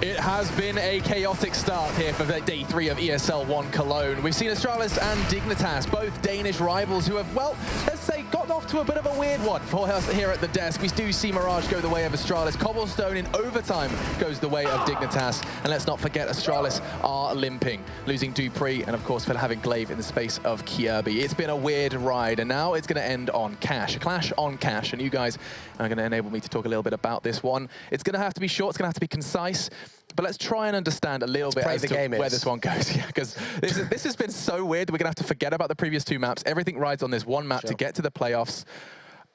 It has been a chaotic start here for day 3 of ESL 1 Cologne. We've seen Astralis and Dignitas, both Danish rivals who have, well, let's say, gotten off to a bit of a weird one for us here at the desk. We do see Mirage go the way of Astralis. Cobblestone in overtime goes the way of Dignitas. And let's not forget Astralis are limping, losing Dupree and, of course, for having Glaive in the space of Kirby. It's been a weird ride, and now it's going to end on Cash. A clash on Cash, and you guys are going to enable me to talk a little bit about this one. It's going to have to be short, it's going to have to be concise. But let's try and understand a little bit as to where this one goes. Yeah, because this has been so weird that we're going to have to forget about the previous 2 maps. Everything rides on this one map to get to the playoffs.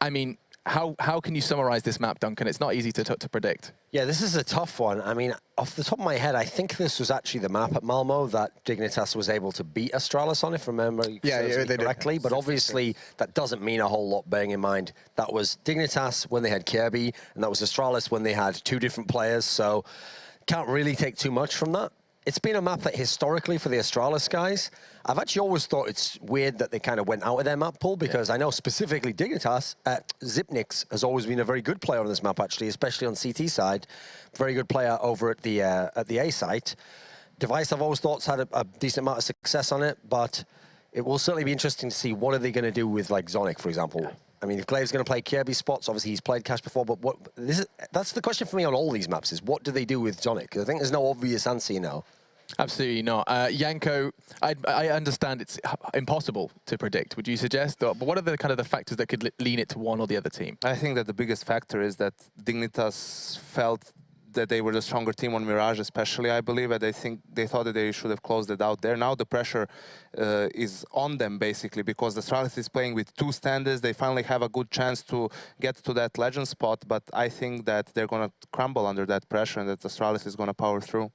I mean, how can you summarize this map, Duncan? It's not easy to predict. Yeah, this is a tough one. I mean, off the top of my head, I think this was actually the map at Malmo that Dignitas was able to beat Astralis on, if I remember correctly. But obviously, that doesn't mean a whole lot, bearing in mind that was Dignitas when they had Kirby, and that was Astralis when they had 2 different players. So can't really take too much from that. It's been a map that historically for the Astralis guys, I've actually always thought it's weird that they kind of went out of their map pool, because I know specifically Dignitas, Zipnix has always been a very good player on this map actually, especially on CT side. Very good player over at the A site. Device I've always thought's had a decent amount of success on it, but it will certainly be interesting to see what are they going to do with like Zonic, for example. Yeah. I mean, if Glaive's going to play Kirby spots, obviously he's played Cash before, but that's the question for me on all these maps is, what do they do with Zonic? I think there's no obvious answer, you know. Absolutely not. Yanko, I understand it's impossible to predict, would you suggest? But what are the kind of the factors that could lean it to one or the other team? I think that the biggest factor is that Dignitas felt that they were the stronger team on Mirage, especially, I believe, and I think they thought that they should have closed it out there. Now the pressure is on them, basically, because the Astralis is playing with 2 standards. They finally have a good chance to get to that legend spot, but I think that they're going to crumble under that pressure and that the Astralis is going to power through.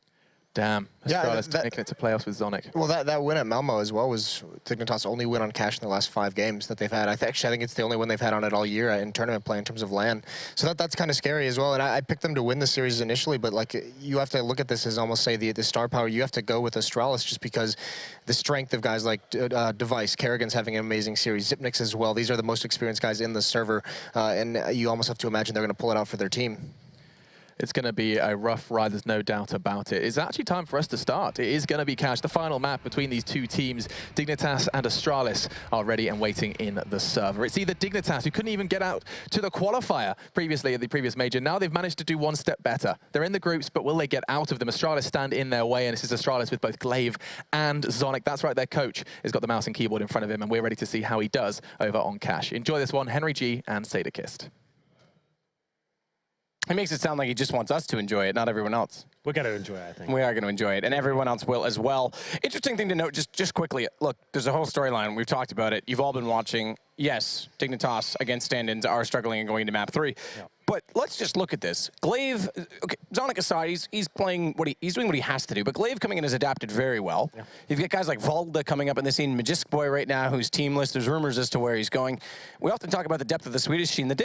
Damn, Astralis making it to playoffs with Zonic. Well, that win at Malmo as well was Dignitas' only win on Cash in the last 5 games that they've had. I think it's the only win they've had on it all year in tournament play in terms of LAN. So that's kind of scary as well. And I picked them to win the series initially, but like you have to look at this as almost say the star power. You have to go with Astralis just because the strength of guys like Device, Kerrigan's having an amazing series, Zipnix as well. These are the most experienced guys in the server, and you almost have to imagine they're going to pull it out for their team. It's going to be a rough ride, there's no doubt about it. It's actually time for us to start. It is going to be Cash. The final map between these 2 teams, Dignitas and Astralis, are ready and waiting in the server. It's either Dignitas, who couldn't even get out to the qualifier previously at the previous major. Now they've managed to do 1 step better. They're in the groups, but will they get out of them? Astralis stand in their way, and this is Astralis with both Glaive and Zonic. That's right, their coach has got the mouse and keyboard in front of him, and we're ready to see how he does over on Cash. Enjoy this one, Henry G and Sadakist. He makes it sound like he just wants us to enjoy it, not everyone else. We're going to enjoy it, I think. We are going to enjoy it, and everyone else will as well. Interesting thing to note, just quickly, look, there's a whole storyline. We've talked about it. You've all been watching. Yes, Dignitas against stand-ins are struggling and going into map 3. Yeah. But let's just look at this. Glaive, okay, Zonic aside, he's playing he's doing what he has to do, but Glaive coming in has adapted very well. Yeah. You've got guys like Valda coming up in the scene, Magisk Boy right now, who's teamless. There's rumors as to where he's going. We often talk about the depth of the Swedish scene. The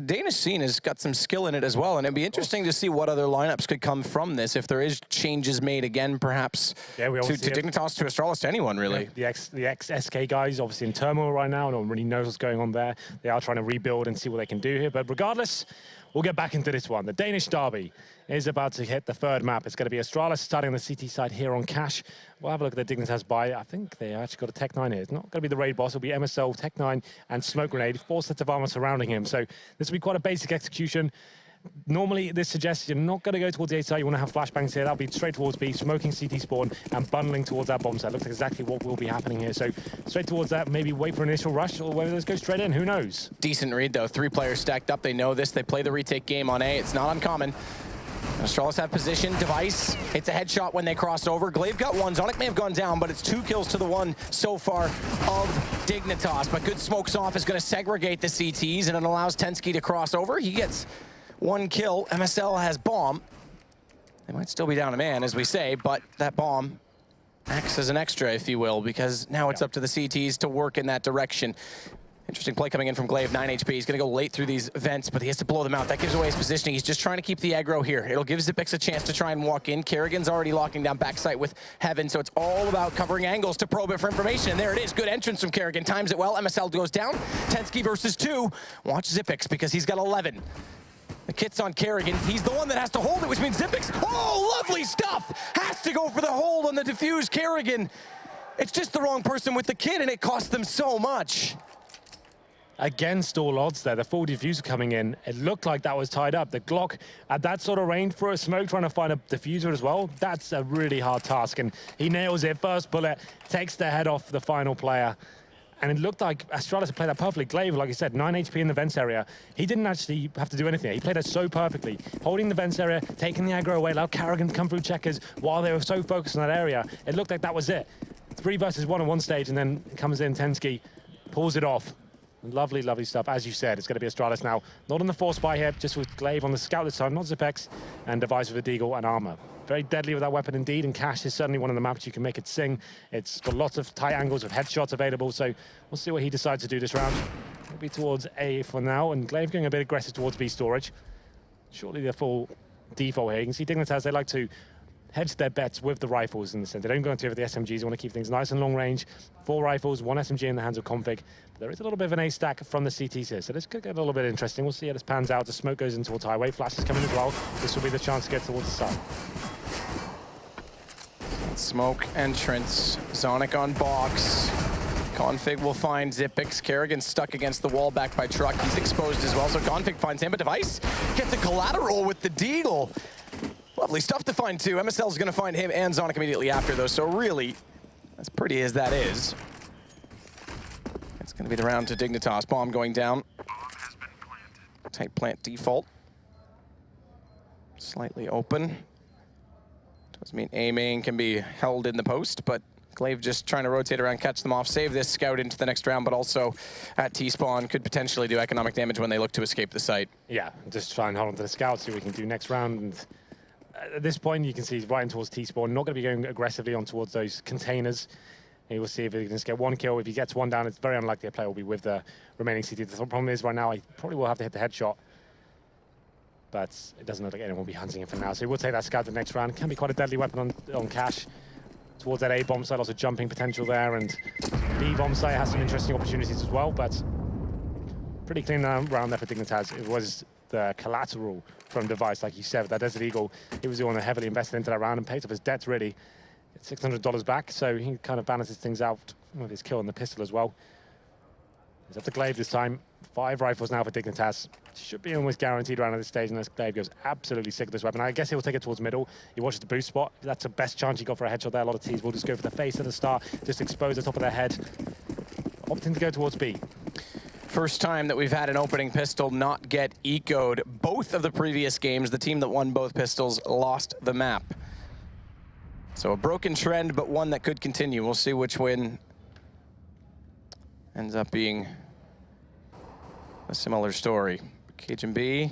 Danish scene has got some skill in it as well, and it'd be interesting to see what other lineups could come from this, if there is changes made again, perhaps, to Dignitas, to Astralis, to anyone, really. Yeah, the ex-SK guys, obviously in turmoil right now, no one really knows what's going on there. They are trying to rebuild and see what they can do here, but regardless, we'll get back into this one. The Danish derby is about to hit the 3rd map. It's going to be Astralis starting on the CT side here on Cash. We'll have a look at the Dignitas buy. I think they actually got a Tech-9 here. It's not going to be the raid boss. It'll be MSL, Tech-9, and Smoke Grenade. 4 sets of armor surrounding him. So this will be quite a basic execution. Normally, this suggests you're not going to go towards the A side. You want to have flashbangs here. That'll be straight towards B, smoking CT spawn, and bundling towards that bomb site. Looks like exactly what will be happening here. So straight towards that, maybe wait for an initial rush, or whether this goes straight in, who knows? Decent read, though. 3 players stacked up. They know this. They play the retake game on A. It's not uncommon. Astralis have position. Device hits a headshot when they cross over. Glaive got 1. Zonic may have gone down, but it's 2 kills to the 1 so far of Dignitas. But good smokes off is going to segregate the CTs, and it allows Tensky to cross over. He gets 1 kill. MSL has bomb. They might still be down a man, as we say, but that bomb acts as an extra, if you will, because now it's up to the CTs to work in that direction. Interesting play coming in from Glaive, 9 HP. He's going to go late through these vents, but he has to blow them out. That gives away his positioning. He's just trying to keep the aggro here. It'll give Zipix a chance to try and walk in. Kerrigan's already locking down backside with Heaven, so it's all about covering angles to probe it for information. And there it is. Good entrance from Kerrigan. Times it well. MSL goes down. Tensky versus 2. Watch Zipix because he's got 11. The kit's on Kerrigan. He's the one that has to hold it, which means Zipix, oh, lovely stuff! Has to go for the hold on the defuse. Kerrigan, it's just the wrong person with the kit, and it cost them so much. Against all odds there, the full diffuser coming in, it looked like that was tied up. The Glock at that sort of range for a smoke, trying to find a diffuser as well, that's a really hard task, and he nails it. First bullet, takes the head off the final player. And it looked like Astralis had played that perfectly. Glaive, like I said, 9 HP in the vents area. He didn't actually have to do anything. He played it so perfectly. Holding the vents area, taking the aggro away, allowed Kerrigan to come through checkers while they were so focused on that area. It looked like that was it. 3 versus 1 on one stage, and then comes in Tensky, pulls it off. Lovely, lovely stuff. As you said, it's going to be Astralis now. Not on the force buy here, just with Glaive on the scout this time, not Zipex, and Device with a Deagle and armor. Very deadly with that weapon indeed, and Cash is certainly one of the maps you can make it sing. It's got lots of tight angles with headshots available, so we'll see what he decides to do this round. It'll be towards A for now, and Glaive going a bit aggressive towards B storage. Surely the full default here. You can see Dignitas, they like to hedge their bets with the rifles in the center. They don't go into it with the SMGs. They want to keep things nice and long range. 4 rifles, 1 SMG in the hands of Config. But there is a little bit of an A stack from the CTs here, so this could get a little bit interesting. We'll see how this pans out. The smoke goes in towards highway. Flash is coming as well. This will be the chance to get towards the side. Smoke entrance. Zonic on box. Config will find Zipix. Kerrigan stuck against the wall back by Truck. He's exposed as well, so Config finds him. But Device gets the collateral with the Deagle. Lovely stuff to find too. MSL's gonna find him and Zonic immediately after though, so really, as pretty as that is, it's gonna be the round to Dignitas. Bomb going down. Tight plant default. Slightly open. Doesn't mean aiming can be held in the post, but Glaive just trying to rotate around, catch them off, save this scout into the next round, but also at T-spawn could potentially do economic damage when they look to escape the site. Yeah, just try and hold on to the scout, see what we can do next round. And at this point, you can see he's right in towards T-spawn, not going to be going aggressively on towards those containers. He will see if he can just get 1 kill. If he gets 1 down, it's very unlikely a player will be with the remaining CT. The problem is right now, he probably will have to hit the headshot. But it doesn't look like anyone will be hunting him for now. So he will take that scout the next round. It can be quite a deadly weapon on Cash. Towards that A bomb site, lots of jumping potential there. And B bomb site has some interesting opportunities as well. But pretty clean round there for Dignitas. It was the collateral from Device, like you said, that Desert Eagle. He was the one that heavily invested into that round and paid off his debts, really. It's $600 back, so he kind of balances things out with his kill on the pistol as well. He's up to Glaive this time. 5 rifles now for Dignitas. Should be almost guaranteed round at this stage unless Glaive goes absolutely sick of this weapon. I guess he'll take it towards middle. He watches the boost spot. That's the best chance he got for a headshot there. A lot of T's will just go for the face at the start, just expose the top of their head. Opting to go towards B. First time that we've had an opening pistol not get ecoed. Both of the previous games, the team that won both pistols lost the map. So a broken trend, but one that could continue. We'll see which win ends up being a similar story. Cajun B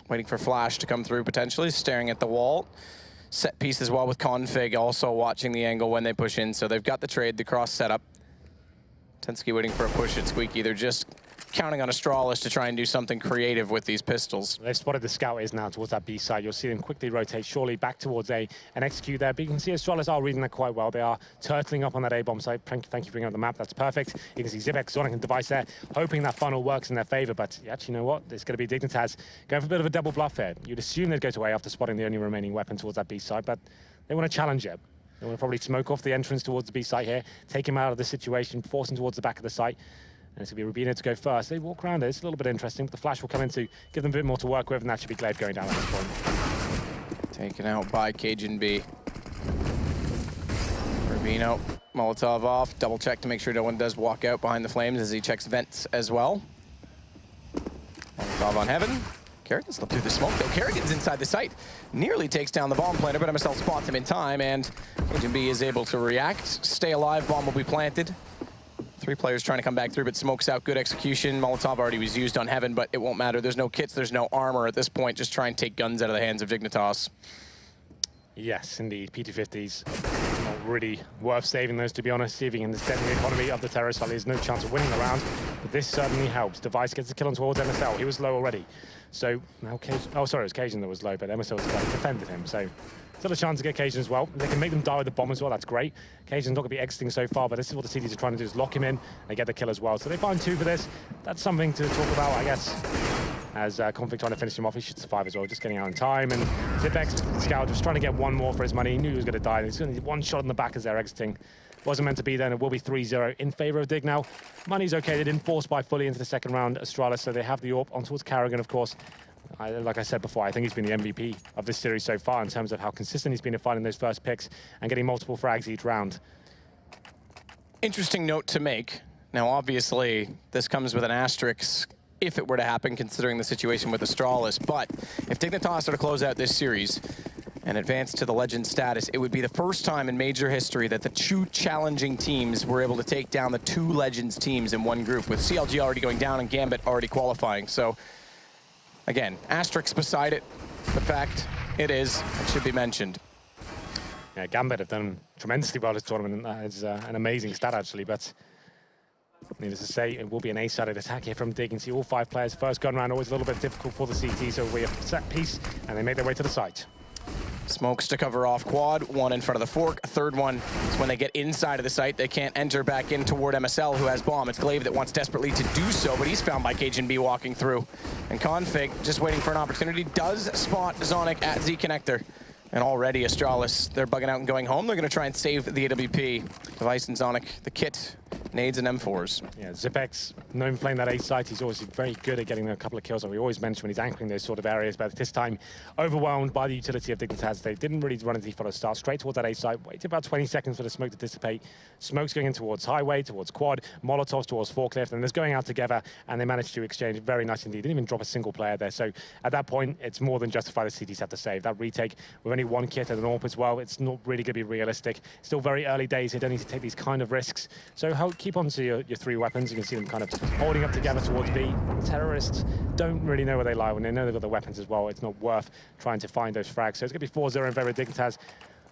waiting for Flash to come through potentially, staring at the wall. Set piece as well with Config, also watching the angle when they push in. So they've got the trade, the cross setup. Tensky waiting for a push at Squeaky. They're just counting on Astralis to try and do something creative with these pistols. They've spotted the scout is now towards that B side. You'll see them quickly rotate surely back towards A and execute there. But you can see Astralis are reading that quite well. They are turtling up on that A bomb site. Thank you for bringing up the map. That's perfect. You can see Zivex, Zonic, and Device there, hoping that funnel works in their favor. But actually, you know what? It's going to be Dignitas going for a bit of a double bluff here. You'd assume they'd go to A after spotting the only remaining weapon towards that B side, but they want to challenge it. They want to probably smoke off the entrance towards the B site here, take him out of the situation, force him towards the back of the site. And it's going to be Rubino to go first. They walk around it. It's a little bit interesting, but the Flash will come in to give them a bit more to work with, and that should be Glaive going down at this point. Taken out by Cajun B. Rubino, Molotov off. Double check to make sure no one does walk out behind the flames as he checks vents as well. Molotov on Heaven. Kerrigan slipped through the smoke, though. Kerrigan's inside the site. Nearly takes down the bomb planter, but MSL spots him in time, and Cajun B is able to react. Stay alive, bomb will be planted. 3 players trying to come back through, but smokes out. Good execution. Molotov already was used on Heaven, but it won't matter. There's no kits, there's no armor at this point. Just try and take guns out of the hands of Dignitas. Yes, indeed. P250s. Not really worth saving those, to be honest. Saving in this deadly economy of the terrorist valley is no chance of winning the round, but this certainly helps. Device gets the kill on towards MSL. He was low already. So now Cajun, oh sorry, it was Cajun that was low, but MSL defended him. So still a chance to get Cajun as well. They can make them die with the bomb as well, that's great. Cajun's not going to be exiting so far, but this is what the CDs are trying to do, is lock him in and get the kill as well. So they find 2 for this. That's something to talk about, I guess. as Config trying to finish him off. He should survive as well, just getting out in time. And Zipex, Scout, just trying to get one more for his money. He knew he was going to die. There's going to be one shot in the back as they're exiting. Wasn't meant to be there, and it will be 3-0 in favor of Dig now. Money's okay. They didn't force buy fully into the second round, Astralis, so they have the AWP on towards Carrigan, of course. Like I said before, I think he's been the MVP of this series so far in terms of how consistent he's been in finding those first picks and getting multiple frags each round. Interesting note to make. Now, obviously, this comes with an asterisk if it were to happen, considering the situation with Astralis. But if Dignitas are to close out this series and advance to the legend status, it would be the first time in major history that the two challenging teams were able to take down the two legends teams in one group, with CLG already going down and Gambit already qualifying. So, again, asterisks beside it. The fact it should be mentioned. Yeah, Gambit have done tremendously well this tournament. That is an amazing stat, actually, but needless to say, it will be an A-sided attack here from Dig. You can see all 5 players. First gun round, always a little bit difficult for the CT, so we have a set piece, and they make their way to the site. Smokes to cover off quad, one in front of the fork. A third one is when they get inside of the site, they can't enter back in toward MSL, who has bomb. It's Glaive that wants desperately to do so, but he's found by Cajun B walking through. And Config, just waiting for an opportunity, does spot Zonic at Z Connector. And already Astralis, they're bugging out and going home. They're going to try and save the AWP. Device and Zonic, the kit, nades and M4s. Yeah, Zipex, known for playing that A site, he's always very good at getting a couple of kills, like we always mention when he's anchoring those sort of areas, but this time, overwhelmed by the utility of Dignitas. They didn't really run a default start, straight towards that A site, waited about 20 seconds for the smoke to dissipate. Smoke's going in towards highway, towards quad, Molotovs towards forklift, and they're going out together, and they managed to exchange very nice indeed. Didn't even drop a single player there, so at that point, it's more than justified the CTs have to save. That retake with only one kit and an AWP as well, it's not really going to be realistic. Still very early days, you don't need to take these kind of risks. So keep on to your 3 weapons. You can see them kind of holding up together towards B. Terrorists don't really know where they lie. When they know they've got the weapons as well, it's not worth trying to find those frags. So it's going to be 4-0 in favor of Dignitas.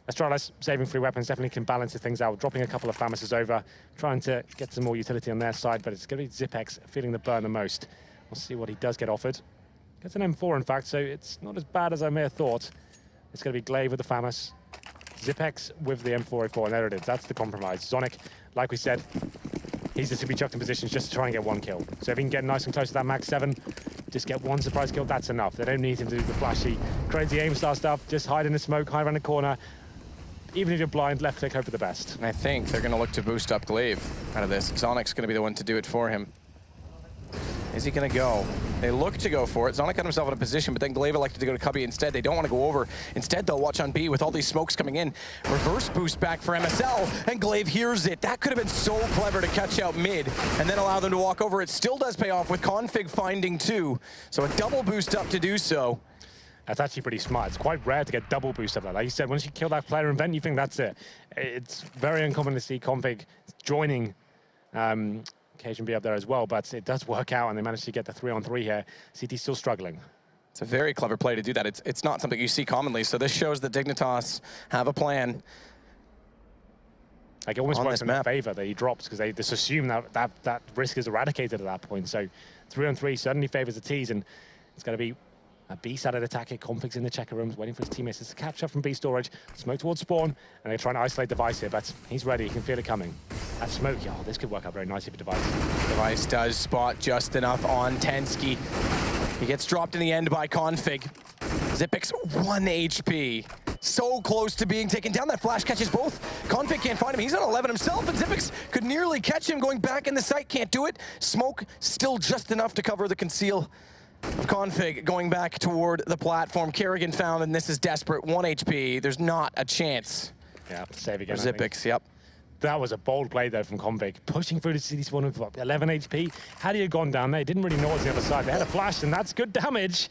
Astralis saving 3 weapons definitely can balance things out, dropping a couple of Famises over, trying to get some more utility on their side, but it's going to be Zipex feeling the burn the most. We'll see what he does get offered. Gets an M4, in fact, so it's not as bad as I may have thought. It's going to be Glaive with the Famis, Zipex with the M4A4, and there it is. That's the compromise. Zonic, like we said, he's just to be chucked in positions just to try and get 1 kill. So if he can get nice and close to that max 7, just get 1 surprise kill, that's enough. They don't need him to do the flashy, crazy aim star stuff. Just hide in the smoke, hide around the corner. Even if you're blind, left click, hope for the best. I think they're going to look to boost up Glaive out of this. Zonic's going to be the one to do it for him. Is he going to go? They look to go for it. Zonic got himself in a position, but then Glaive elected to go to Cubby instead. They don't want to go over. Instead, they'll watch on B with all these smokes coming in. Reverse boost back for MSL, and Glaive hears it. That could have been so clever to catch out mid and then allow them to walk over. It still does pay off with Config finding 2. So a double boost up to do so. That's actually pretty smart. It's quite rare to get double boost up. Like you said, once you kill that player in vent, you think that's it. It's very uncommon to see Config joining Cajun B up there as well, but it does work out, and they managed to get the 3-on-3 here. CT's still struggling. It's a very clever play to do that. It's not something you see commonly, so this shows that Dignitas have a plan. Like, it almost works in their favor that he drops, because they just assume that risk is eradicated at that point. So 3-on-3 certainly favors the T's, and it's going to be a B-sided attack here. Config's in the checker rooms, waiting for his teammates to catch up from B storage. Smoke towards spawn, and they're trying to isolate Device here, but he's ready. He can feel it coming. That smoke, oh, this could work out very nicely for Device. Device does spot just enough on Tensky. He gets dropped in the end by Config. Zipex 1 HP. So close to being taken down. That flash catches both. Config can't find him. He's on 11 himself, and Zipex could nearly catch him going back in the site. Can't do it. Smoke still just enough to cover the conceal of Config going back toward the platform. Kerrigan found, and this is desperate. 1 HP. There's not a chance. Yeah, save again. Zipex, yep. That was a bold play, though, from Config. Pushing through the city spawn with 11 HP. Had he gone down there, he didn't really know what's the other side. They had a flash, and that's good damage,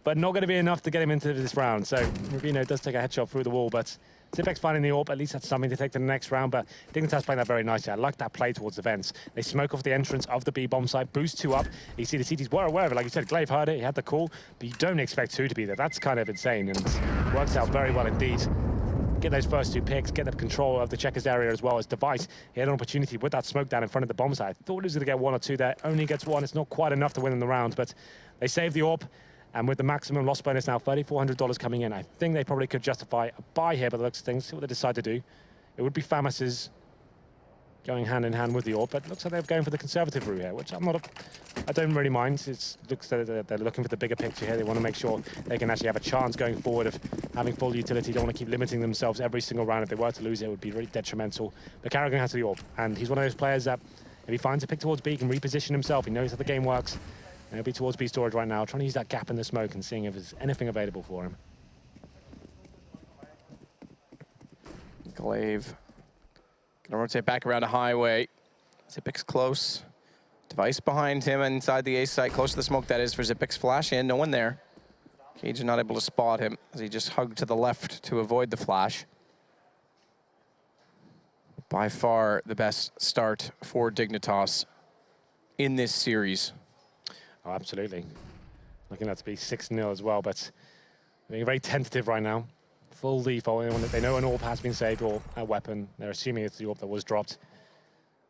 but not going to be enough to get him into this round. So Rubino does take a headshot through the wall, but Zipex finding the AWP, at least that's something to take to the next round, but Dignitas playing that very nicely. I like that play towards the vents. They smoke off the entrance of the B bomb site, boost 2 up. You see the CTs were aware of it. Like you said, Glaive heard it, he had the call, but you don't expect 2 to be there. That's kind of insane, and works out very well indeed. Get those first 2 picks, get the control of the checkers area as well as Device. He had an opportunity with that smoke down in front of the bomb site. I thought he was going to get 1 or 2 there, only gets 1. It's not quite enough to win in the round, but they save the AWP. And with the maximum loss bonus now, $3,400 coming in, I think they probably could justify a buy here by the looks of things. See what they decide to do. It would be Famis's going hand in hand with the AWP, but it looks like they're going for the conservative route here, which I don't really mind. It looks like they're looking for the bigger picture here. They want to make sure they can actually have a chance going forward of having full utility. They don't want to keep limiting themselves every single round. If they were to lose it, would be really detrimental. But Carrigan has the AWP, and he's one of those players that if he finds a pick towards B, he can reposition himself. He knows how the game works. And he'll be towards B storage right now, trying to use that gap in the smoke and seeing if there's anything available for him. Glaive gonna rotate back around a highway. Zipix close. Device behind him inside the A site, close to the smoke that is for Zipix. Flash in, no one there. Cage not able to spot him as he just hugged to the left to avoid the flash. By far the best start for Dignitas in this series. Oh, absolutely. Looking at it to be 6-0 as well, but being very tentative right now. Full default. They know an AWP has been saved or a weapon. They're assuming it's the AWP that was dropped.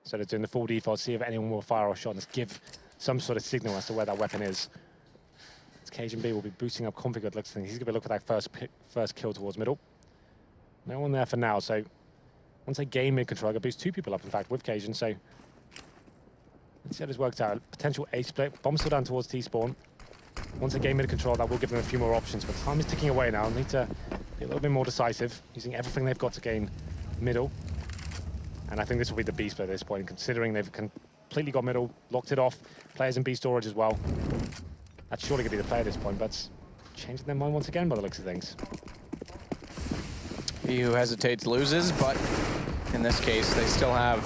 So they're doing the full default, see if anyone will fire a shot and just give some sort of signal as to where that weapon is. Cajun B will be boosting up config. It looks like he's going to look for that first kill towards middle. No one there for now, so once they gain mid control, I can boost 2 people up, in fact, with Cajun. So let's see how this works out. Potential A split. Bomb still down towards T-spawn. Once they gain mid control, that will give them a few more options. But time is ticking away now. They need to be a little bit more decisive, using everything they've got to gain middle. And I think this will be the B split at this point, considering they've completely got middle, locked it off. Players in B storage as well. That's surely going to be the play at this point, but changing their mind once again by the looks of things. He who hesitates loses, but in this case, they still have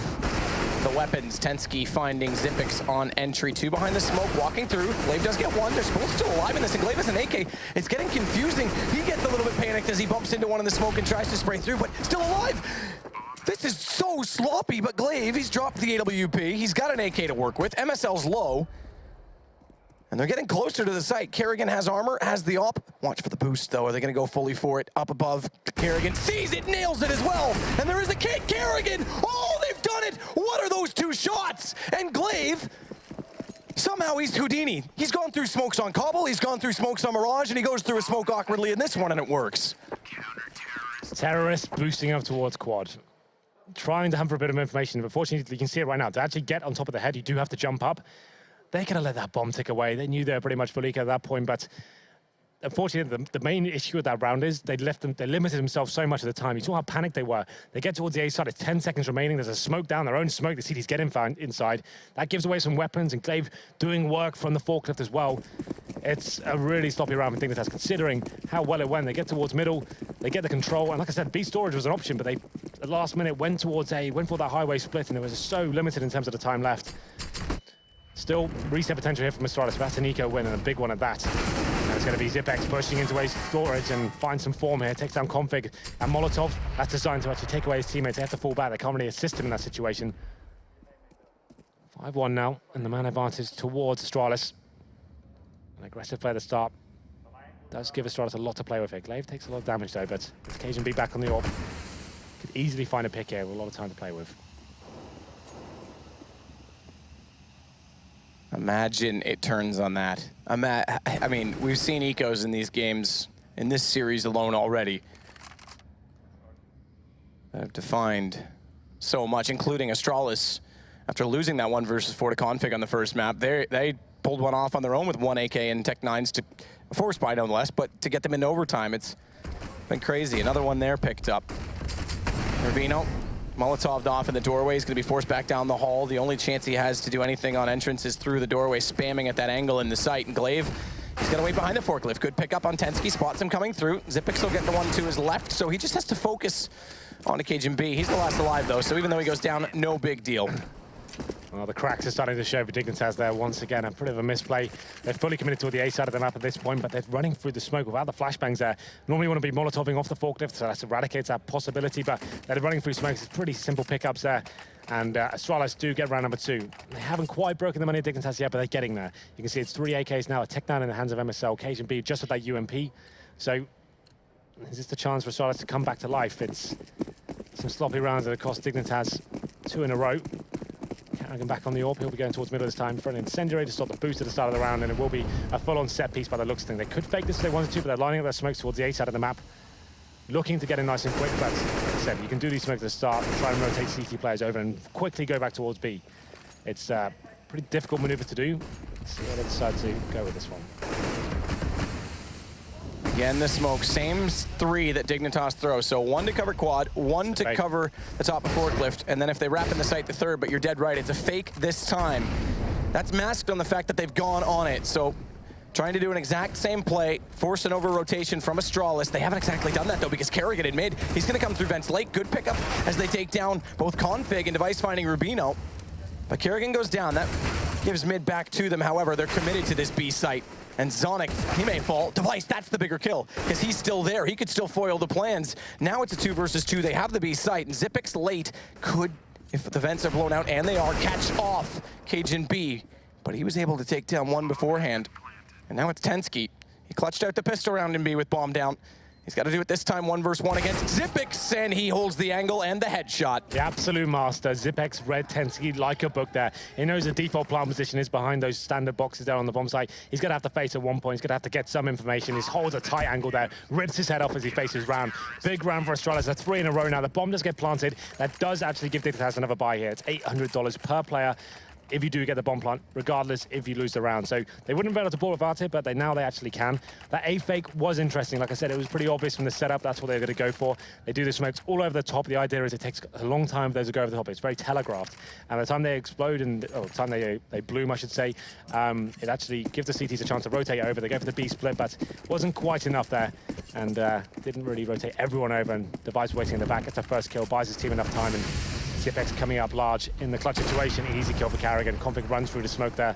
the weapons. Tensky finding Zipix on entry 2 behind the smoke, walking through. Glaive does get one. They're both still alive in this, and Glaive is an AK. It's getting confusing. He gets a little bit panicked as he bumps into one in the smoke and tries to spray through, but still alive. This is so sloppy, but Glaive, he's dropped the AWP. He's got an AK to work with. MSL's low. And they're getting closer to the site. Kerrigan has armor, has the op. Watch for the boost, though. Are they going to go fully for it? Up above, Kerrigan sees it, nails it as well. And there is a kick. Kerrigan! Oh, they've done it! What are those 2 shots? And Glaive, somehow he's Houdini. He's gone through smokes on Cobble, he's gone through smokes on Mirage, and he goes through a smoke awkwardly in this one, and it works. Terrorists boosting up towards quad. Trying to hunt for a bit of information, but fortunately you can see it right now. To actually get on top of the head, you do have to jump up. They could have let that bomb tick away. They knew they were pretty much fully at that point, but unfortunately, the main issue with that round is they limited themselves so much at the time. You saw how panicked they were. They get towards the A side, it's 10 seconds remaining. There's a smoke down, their own smoke. They see these get inside. That gives away some weapons, and Glaive doing work from the forklift as well. It's a really sloppy round for Dignitas, considering how well it went. They get towards middle, they get the control, and like I said, B storage was an option, but they, at the last minute, went for that highway split, and it was so limited in terms of the time left. Still, reset potential here from Astralis. That's an eco win, and a big one at that. And it's going to be Zipix pushing into A storage and find some form here. Takes down config. And Molotov, that's designed to actually take away his teammates. They have to fall back. They can't really assist him in that situation. 5-1 now, and the man advantage towards Astralis. An aggressive play at the start. Does give Astralis a lot to play with here. Glaive takes a lot of damage though, but it's Cajun B back on the AWP. Could easily find a pick here with a lot of time to play with. Imagine it turns on that. I mean, we've seen ecos in these games, in this series alone already, that have defined so much, including Astralis. After losing that 1 versus 4 to config on the first map, they pulled one off on their own with 1 AK and Tech 9s to force by nonetheless, but to get them in overtime, it's been crazy. Another one there picked up. Urbino. Molotoved off in the doorway. He's going to be forced back down the hall. The only chance he has to do anything on entrance is through the doorway, spamming at that angle in the site. And Glaive, he's going to wait behind the forklift. Good pick up on Tensky. Spots him coming through. Zipix will get the one to his left, so he just has to focus on Cajun B. He's the last alive, though, so even though he goes down, no big deal. Well, the cracks are starting to show for Dignitas there once again. A bit of a misplay. They're fully committed to the A side of the map at this point, but they're running through the smoke without the flashbangs there. Normally you want to be Molotoving off the forklift, so that eradicates that possibility, but they're running through smokes. It's pretty simple pickups there. And Astralis do get round number 2. They haven't quite broken the money at Dignitas yet, but they're getting there. You can see it's 3 AKs now, a Tech 9 in the hands of MSL, Cajun B just with that UMP. So is this the chance for Astralis to come back to life? It's some sloppy rounds that cost Dignitas 2 in a row. Carrigan back on the AWP. He'll be going towards middle this time for an incendiary to stop the boost at the start of the round, and it will be a full-on set piece by the looks of things. They could fake this if they wanted to, but they're lining up their smokes towards the A side of the map, looking to get in nice and quick, but said, you can do these smokes at the start and try and rotate CT players over and quickly go back towards B. It's a pretty difficult maneuver to do. Let's see how they decide to go with this one. Again, the smoke, same 3 that Dignitas throw. So 1 to cover quad, 1 to cover the top of forklift, and then if they wrap in the site, the 3rd, but you're dead right, it's a fake this time. That's masked on the fact that they've gone on it. So trying to do an exact same play, force an over rotation from Astralis. They haven't exactly done that though, because Kerrigan in mid, he's gonna come through vents late. Good pickup as they take down both Config and device finding Rubino. But Kerrigan goes down, that gives mid back to them. However, they're committed to this B site. And Zonic, he may fall. Device, that's the bigger kill, because he's still there. He could still foil the plans. Now it's a 2 versus 2. They have the B site, and Zipix late could, if the vents are blown out, and they are, catch off Cajun B. But he was able to take down 1 beforehand. And now it's Tensky. He clutched out the pistol round in B with bomb down. He's got to do it this time, 1 versus 1 against Zipix, and he holds the angle and the headshot. The absolute master. Zipix read Tensky like a book there. He knows the default plant position is behind those standard boxes there on the bomb site. He's going to have to face at one point. He's going to have to get some information. He holds a tight angle there, rips his head off as he faces round. Big round for Astralis. That's 3 in a row now. The bomb does get planted. That does actually give Dignitas another buy here. It's $800 per player if you do get the bomb plant, regardless if you lose the round. So they wouldn't be able to ball without it, but they actually can. That A fake was interesting. Like I said, it was pretty obvious from the setup. That's what they're going to go for. They do the smokes all over the top. The idea is it takes a long time for those to go over the top. It's very telegraphed. And by the time they explode, and the time they bloom, I should say, it actually gives the CTs a chance to rotate over. They go for the B split, but wasn't quite enough there. And didn't really rotate everyone over. And Device waiting in the back. Gets the first kill, buys his team enough time. And Zipix coming up large in the clutch situation. Easy kill for Kerrigan. Config runs through the smoke there.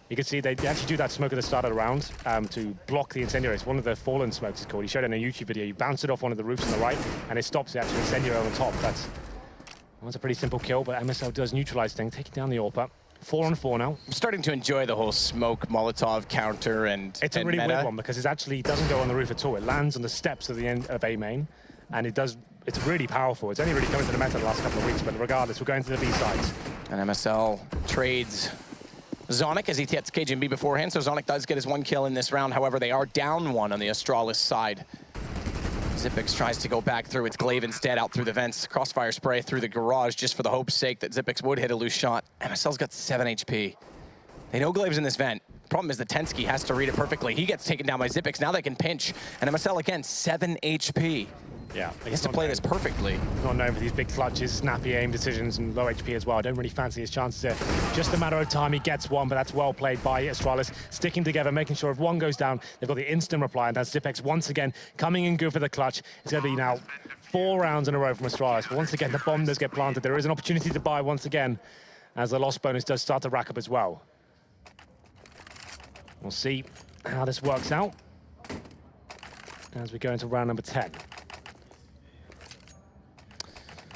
You can see they actually do that smoke at the start of the round to block the incendiary. It's one of the fallen smokes, it's called. He showed it in a YouTube video. You bounce it off one of the roofs on the right, and it stops the actual incendiary on the top. That's a pretty simple kill, but MSL does neutralize things, taking down the AWPer. 4 on 4 now. I'm starting to enjoy the whole smoke Molotov counter and it's a really weird one because it actually doesn't go on the roof at all. It lands on the steps of the end of A main, and it's really powerful. It's only really come into the meta the last couple of weeks, but regardless, we're going to the B sides. And MSL trades Zonic as he gets Cajun B beforehand, so Zonic does get his 1 kill in this round. However, they are down 1 on the Astralis side. Zipix tries to go back through. It's Glaive instead out through the vents. Crossfire spray through the garage just for the hope's sake that Zipix would hit a loose shot. MSL's got 7 HP. They know Glaive's in this vent. Problem is that Tensky has to read it perfectly. He gets taken down by Zipix. Now they can pinch. And MSL again, 7 HP. Yeah, he has to play this perfectly. Not known for these big clutches, snappy aim decisions, and low HP as well. I don't really fancy his chances here. Just a matter of time he gets 1, but that's well played by Astralis. Sticking together, making sure if 1 goes down, they've got the instant reply, and that's Zipix once again coming in good for the clutch. It's going to be now 4 rounds in a row from Astralis. But once again, the bomb does get planted. There is an opportunity to buy once again, as the loss bonus does start to rack up as well. We'll see how this works out as we go into round number 10.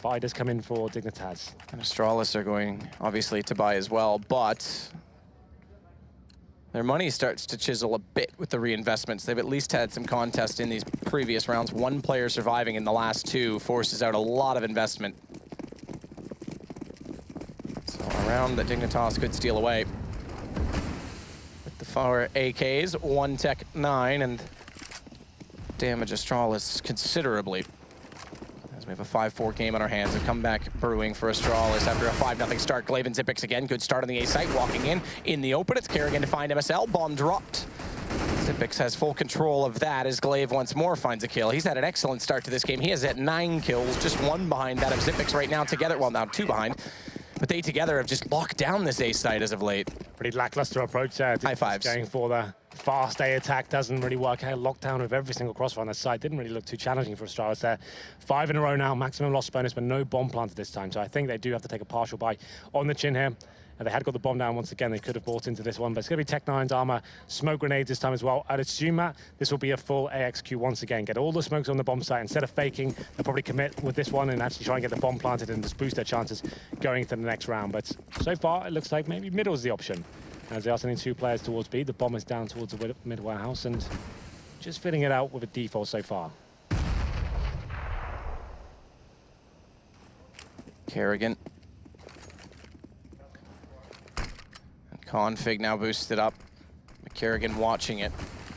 Buy does come in for Dignitas. And Astralis are going, obviously, to buy as well, but their money starts to chisel a bit with the reinvestments. They've at least had some contest in these previous rounds. 1 player surviving in the last 2 forces out a lot of investment. So a round that Dignitas could steal away. With the 4 AKs, 1 Tech 9, and damage Astralis considerably. We have a 5-4 game on our hands. A comeback brewing for Astralis after a 5-0 start. Glaive and Zipix again. Good start on the A site. Walking in the open. It's Kerrigan to find MSL. Bomb dropped. Zipix has full control of that as Glaive once more finds a kill. He's had an excellent start to this game. He has had 9 kills, just 1 behind that of Zipix right now together. Well, now 2 behind. But they together have just locked down this A site as of late. Pretty lackluster approach there. High fives. Going for the fast A attack doesn't really work out. Lockdown of every single crossfire on that side. Didn't really look too challenging for Astralis there. 5 in a row now, maximum loss bonus, but no bomb planted this time. So I think they do have to take a partial buy on the chin here. And they had got the bomb down once again. They could have bought into this one, but it's going to be Tech 9's armor, smoke grenades this time as well. I'd assume that this will be a full AXQ once again. Get all the smokes on the bomb site. Instead of faking, they'll probably commit with this one and actually try and get the bomb planted and just boost their chances going into the next round. But so far, it looks like maybe middle is the option. As they are sending 2 players towards B, the bomb is down towards the mid warehouse and just fitting it out with a default so far. Kerrigan. And Config now boosted up. Kerrigan watching it.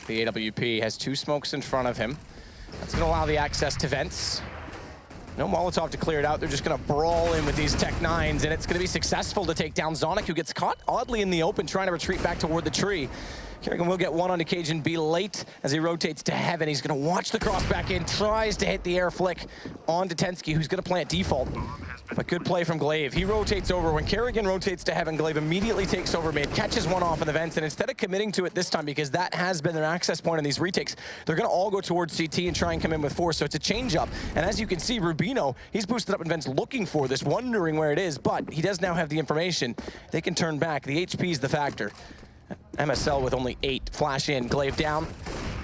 The AWP has 2 smokes in front of him. That's going to allow the access to vents. No Molotov to clear it out. They're just going to brawl in with these Tech 9s, and it's going to be successful to take down Zonic, who gets caught oddly in the open, trying to retreat back toward the tree. Kerrigan will get one on occasion, be late as he rotates to heaven. He's going to watch the cross back in, tries to hit the air flick on Detensky, who's going to plant default. But good play from Glaive. He rotates over. When Kerrigan rotates to heaven, Glaive immediately takes over mid, catches one off in the vents, and instead of committing to it this time, because that has been their access point in these retakes, they're going to all go towards CT and try and come in with force, so it's a change-up. And as you can see, Rubino, he's boosted up in vents looking for this, wondering where it is, but he does now have the information. They can turn back. The HP's the factor. MSL with only 8. Flash in, Glaive down.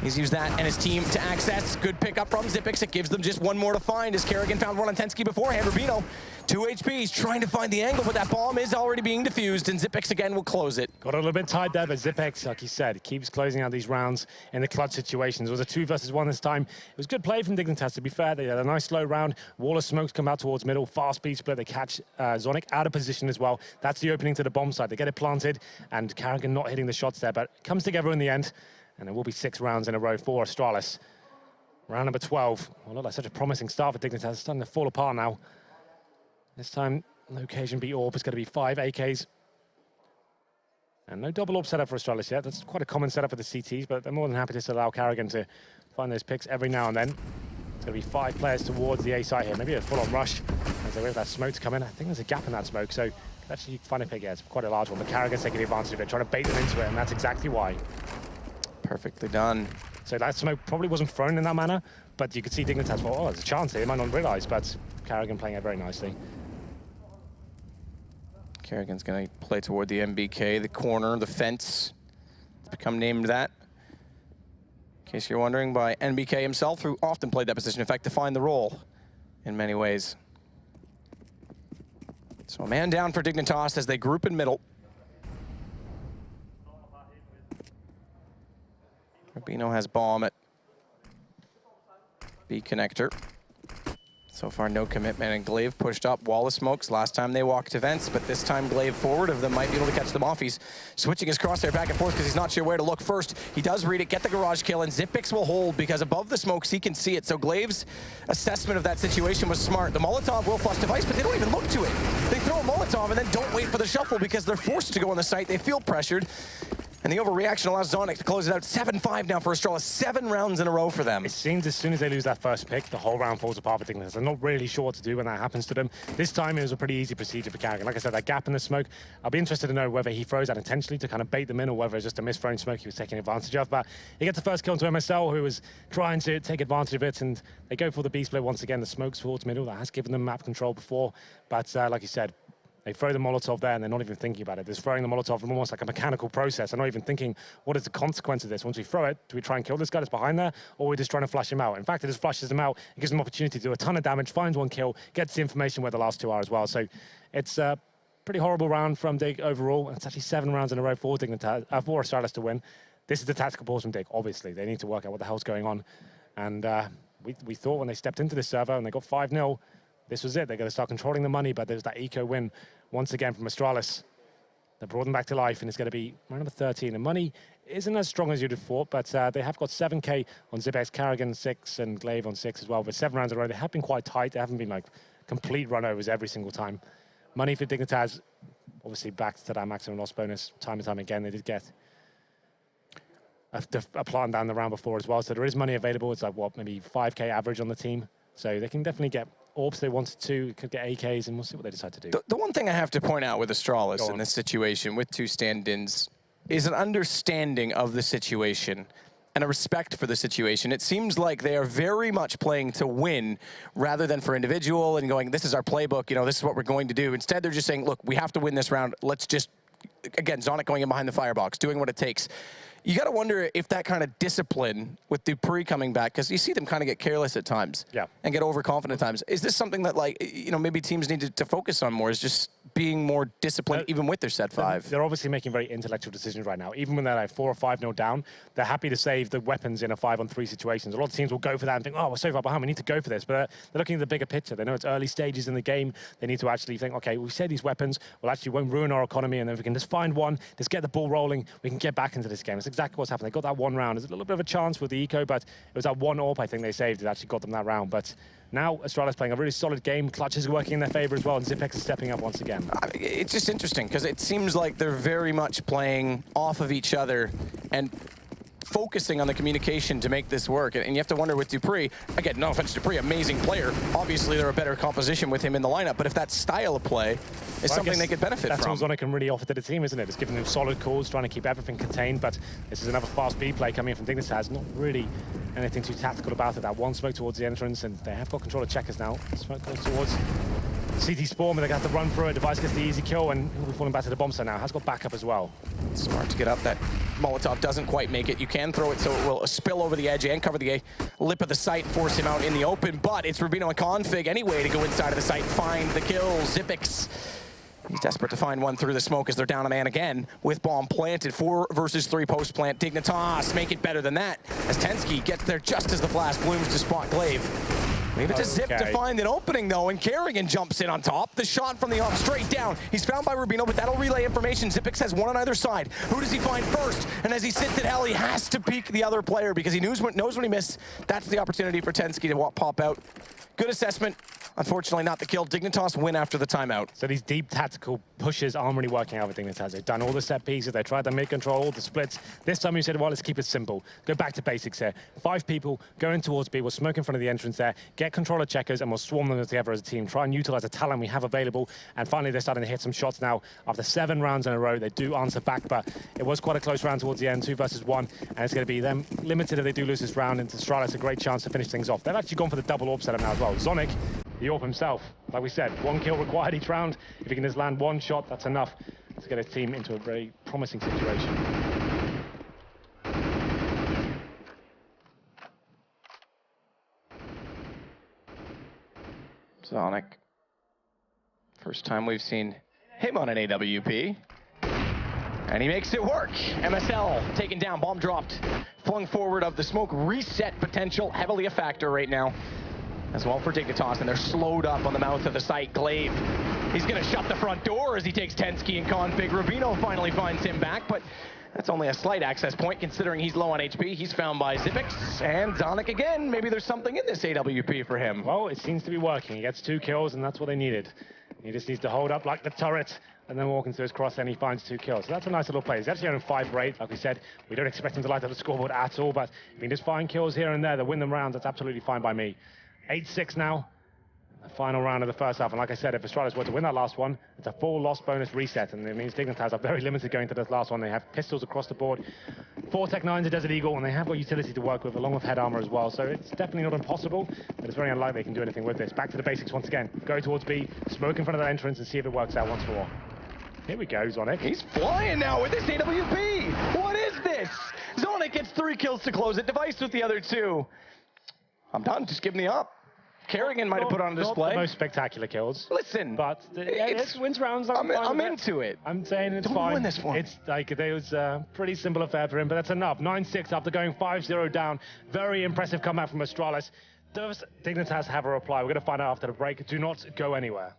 He's used that and his team to access. Good pickup from Xyp9x. It gives them just one more to find as Kerrigan found one on Tensky beforehand. Rubino, 2 HP. He's trying to find the angle, but that bomb is already being defused, and Xyp9x again will close it. Got a little bit tight there, but Xyp9x, like you said, keeps closing out these rounds in the clutch situations. It was a 2 versus 1 this time. It was good play from Dignitas, to be fair. They had a nice slow round. Wall of smokes come out towards middle. Fast speed split. They catch Zonic out of position as well. That's the opening to the bomb side. They get it planted, and Kerrigan not hitting the shots there, but it comes together in the end. And there will be 6 rounds in a row for Astralis. Round number 12. Well, look, that's such a promising start for Dignitas. It's starting to fall apart now. This time, no occasion beat AWP. It's going to be 5 AKs. And no double AWP setup for Astralis yet. That's quite a common setup for the CTs, but they're more than happy to allow Kerrigan to find those picks every now and then. It's going to be 5 players towards the A site here. Maybe a full-on rush as they wait for that smoke to come in. I think there's a gap in that smoke, so actually find a pick. Yeah, it's quite a large one, but Kerrigan's taking advantage of it, trying to bait them into it, and that's exactly why. Perfectly done. So that smoke probably wasn't thrown in that manner, but you could see Dignitas, well, oh, there's a chance here. They might not realize, but Kerrigan playing it very nicely. Kerrigan's going to play toward the MBK, the corner, the fence. It's become named that, in case you're wondering, by NBK himself, who often played that position. In fact, defined the role in many ways. So a man down for Dignitas as they group in middle. Rubino has bomb at B connector. So far, no commitment, and Glaive pushed up. Wall of smokes. Last time they walked to vents, but this time Glaive forward of them might be able to catch them off. He's switching his crosshair back and forth because he's not sure where to look first. He does read it, get the garage kill, and Xyp9x will hold because above the smokes he can see it. So Glaive's assessment of that situation was smart. The Molotov will flush device, but they don't even look to it. They throw a Molotov and then don't wait for the shuffle because they're forced to go on the site. They feel pressured. And the overreaction allows Zonic to close it out. 7-5 now for Astralis. 7 rounds in a row for them. It seems as soon as they lose that first pick, the whole round falls apart for Dignitas. They're not really sure what to do when that happens to them. This time it was a pretty easy procedure for Kerrigan. Like I said, that gap in the smoke, I'll be interested to know whether he throws that intentionally to kind of bait them in or whether it's just a misthrown smoke he was taking advantage of. But he gets the first kill into MSL, who was trying to take advantage of it, and they go for the B split once again. The smoke's towards middle. That has given them map control before. But like you said, they throw the Molotov there and they're not even thinking about it. They're throwing the Molotov from almost like a mechanical process. They're not even thinking, what is the consequence of this? Once we throw it, do we try and kill this guy that's behind there? Or are we just trying to flash him out? In fact, it just flashes him out. It gives them opportunity to do a ton of damage, finds 1 kill, gets the information where the last 2 are as well. So it's a pretty horrible round from Dig overall. It's actually 7 rounds in a row for Dignitas, for Astralis to win. This is the tactical pause from Dig, obviously. They need to work out what the hell's going on. And we thought when they stepped into this server and they got 5-0, this was it. They're going to start controlling the money, but there's that eco win once again from Astralis. They brought them back to life, and it's going to be round number 13. The money isn't as strong as you'd have thought, but they have got 7K on Xyp9x, Kerrigan 6, and Glaive on 6 as well. But 7 rounds in a row, they have been quite tight. They haven't been like complete runovers every single time. Money for Dignitas, obviously back to that maximum loss bonus time and time again. They did get a plan down the round before as well, so there is money available. It's like, what, maybe 5K average on the team. So they can definitely get AWPs they wanted to, could get AKs, and we'll see what they decide to do. The one thing I have to point out with Astralis in this situation with 2 stand-ins is an understanding of the situation and a respect for the situation. It seems like they are very much playing to win rather than for individual and going, this is our playbook, you know, this is what we're going to do. Instead, they're just saying, look, we have to win this round. Let's just, again, Zonic going in behind the firebox, doing what it takes. You got to wonder if that kind of discipline with Dupree coming back, because you see them kind of get careless at times and get overconfident at times. Is this something that, like, you know, maybe teams need to focus on more, is just being more disciplined even with their set 5? They're obviously making very intellectual decisions right now. Even when they're like 4 or 5-0 down, they're happy to save the weapons in a 5-on-3 situations. A lot of teams will go for that and think, oh, we're so far behind, we need to go for this. But they're looking at the bigger picture. They know it's early stages in the game. They need to actually think, okay, we say these weapons won't ruin our economy, and then we can just find one, just get the ball rolling, we can get back into this game. That's exactly what's happened. They got that 1 round. There's a little bit of a chance with the eco, but it was that 1 AWP I think they saved that actually got them that round. But Now, Astralis playing a really solid game. Clutch is working in their favor as well, and Zipex is stepping up once again. It's just interesting, because it seems like they're very much playing off of each other and focusing on the communication to make this work. And you have to wonder with dupreeh, again, no offense to dupreeh, amazing player. Obviously, they're a better composition with him in the lineup, but if that style of play is something they could benefit from. That's all Zonic can really offer to the team, isn't it? It's giving them solid calls, trying to keep everything contained, but this is another fast B play coming in from Dignitas. Not really anything too tactical about it. That one smoke towards the entrance, and they have got control of checkers now. Smoke goes towards CT Spawn, but they have to run through it. Device gets the easy kill, and he'll be falling back to the bomb site now. Has got backup as well. Smart to get up. That Molotov doesn't quite make it. You can throw it so it will spill over the edge and cover the lip of the site, force him out in the open, but it's Rubino and Config anyway to go inside of the site, find the kill. Zipex, he's desperate to find one through the smoke as they're down a man again with bomb planted. 4 versus 3 post plant. Dignitas make it better than that as Tensky gets there just as the flash blooms to spot Glaive. Leave it to Zip to find an opening, though, and Kerrigan jumps in on top. The shot from the off, straight down. He's found by Rubino, but that'll relay information. Zipex has one on either side. Who does he find first? And as he sits at hell, he has to peek the other player because he knows when he missed. That's the opportunity for Tensky to pop out. Good assessment. Unfortunately, not the kill. Dignitas win after the timeout. So these deep tactical pushes aren't really working out with Dignitas. They've done all the set pieces. They tried the mid-control, all the splits. This time you said, well, let's keep it simple. Go back to basics here. 5 people going towards B. We'll smoke in front of the entrance there. Get control of checkers, and we'll swarm them together as a team. Try and utilize the talent we have available. And finally, they're starting to hit some shots now. After 7 rounds in a row, they do answer back, but it was quite a close round towards the end, 2 versus 1. And it's going to be them limited if they do lose this round. And Astralis a great chance to finish things off. They've actually gone for the double orb setup now as well. Zonic, the orb himself, like we said, 1 kill required each round. If he can just land 1 shot, that's enough to get his team into a very promising situation. Zonic, first time we've seen him on an AWP. And he makes it work. MSL taken down, bomb dropped, flung forward of the smoke, reset potential, heavily a factor right now. As well for Dignitas, and they're slowed up on the mouth of the site. Glaive, he's gonna shut the front door as he takes Tensky and Config. Rubino finally finds him back, but that's only a slight access point considering he's low on HP. He's found by Zipex, and Zonic again. Maybe there's something in this AWP for him. Well, it seems to be working. He gets 2 kills, and that's what they needed. He just needs to hold up like the turret, and then walking through his cross, and he finds 2 kills. So that's a nice little play. He's actually on 5 rate. Like we said, we don't expect him to light up the scoreboard at all, but if he can just find kills here and there to win them rounds, that's absolutely fine by me. 8-6 now, the final round of the first half. And like I said, if Astralis were to win that last one, it's a full loss bonus reset. And it means Dignitas are very limited going to this last one. They have pistols across the board, 4 Tech 9s, a Desert Eagle, and they have got utility to work with, along with head armor as well. So it's definitely not impossible, but it's very unlikely they can do anything with this. Back to the basics once again. Go towards B, smoke in front of the entrance, and see if it works out once for all. Here we go, Zonic. He's flying now with this AWP. What is this? Zonic gets 3 kills to close it. Device with the other 2. I'm done. Just give me the up. Kerrigan might have put on a display. Not the most spectacular kills. Listen, but it wins rounds. I'm into it. I'm saying it's Don't fine. win this one. It's like it was a pretty simple affair for him, but that's enough. 9-6 after going 5-0 down. Very impressive comeback from Astralis. Does Dignitas have a reply? We're going to find out after the break. Do not go anywhere.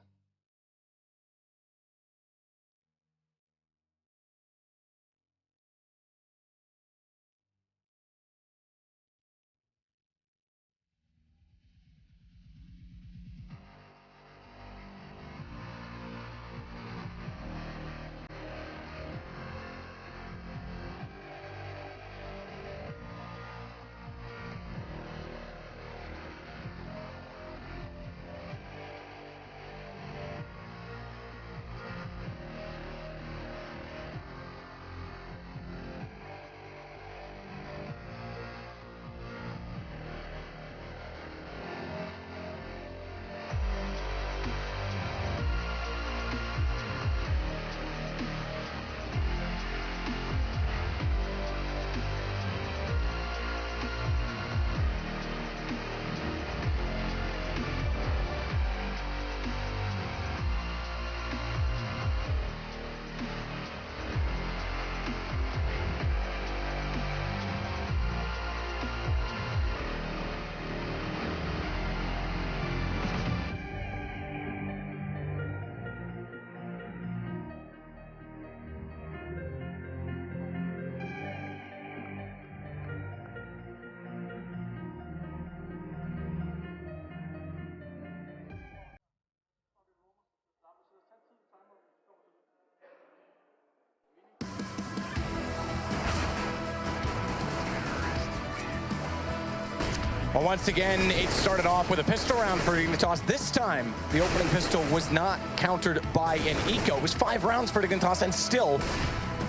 Well, once again, it started off with a pistol round for Dignitas. This time, the opening pistol was not countered by an eco. It was 5 rounds for Dignitas, and still,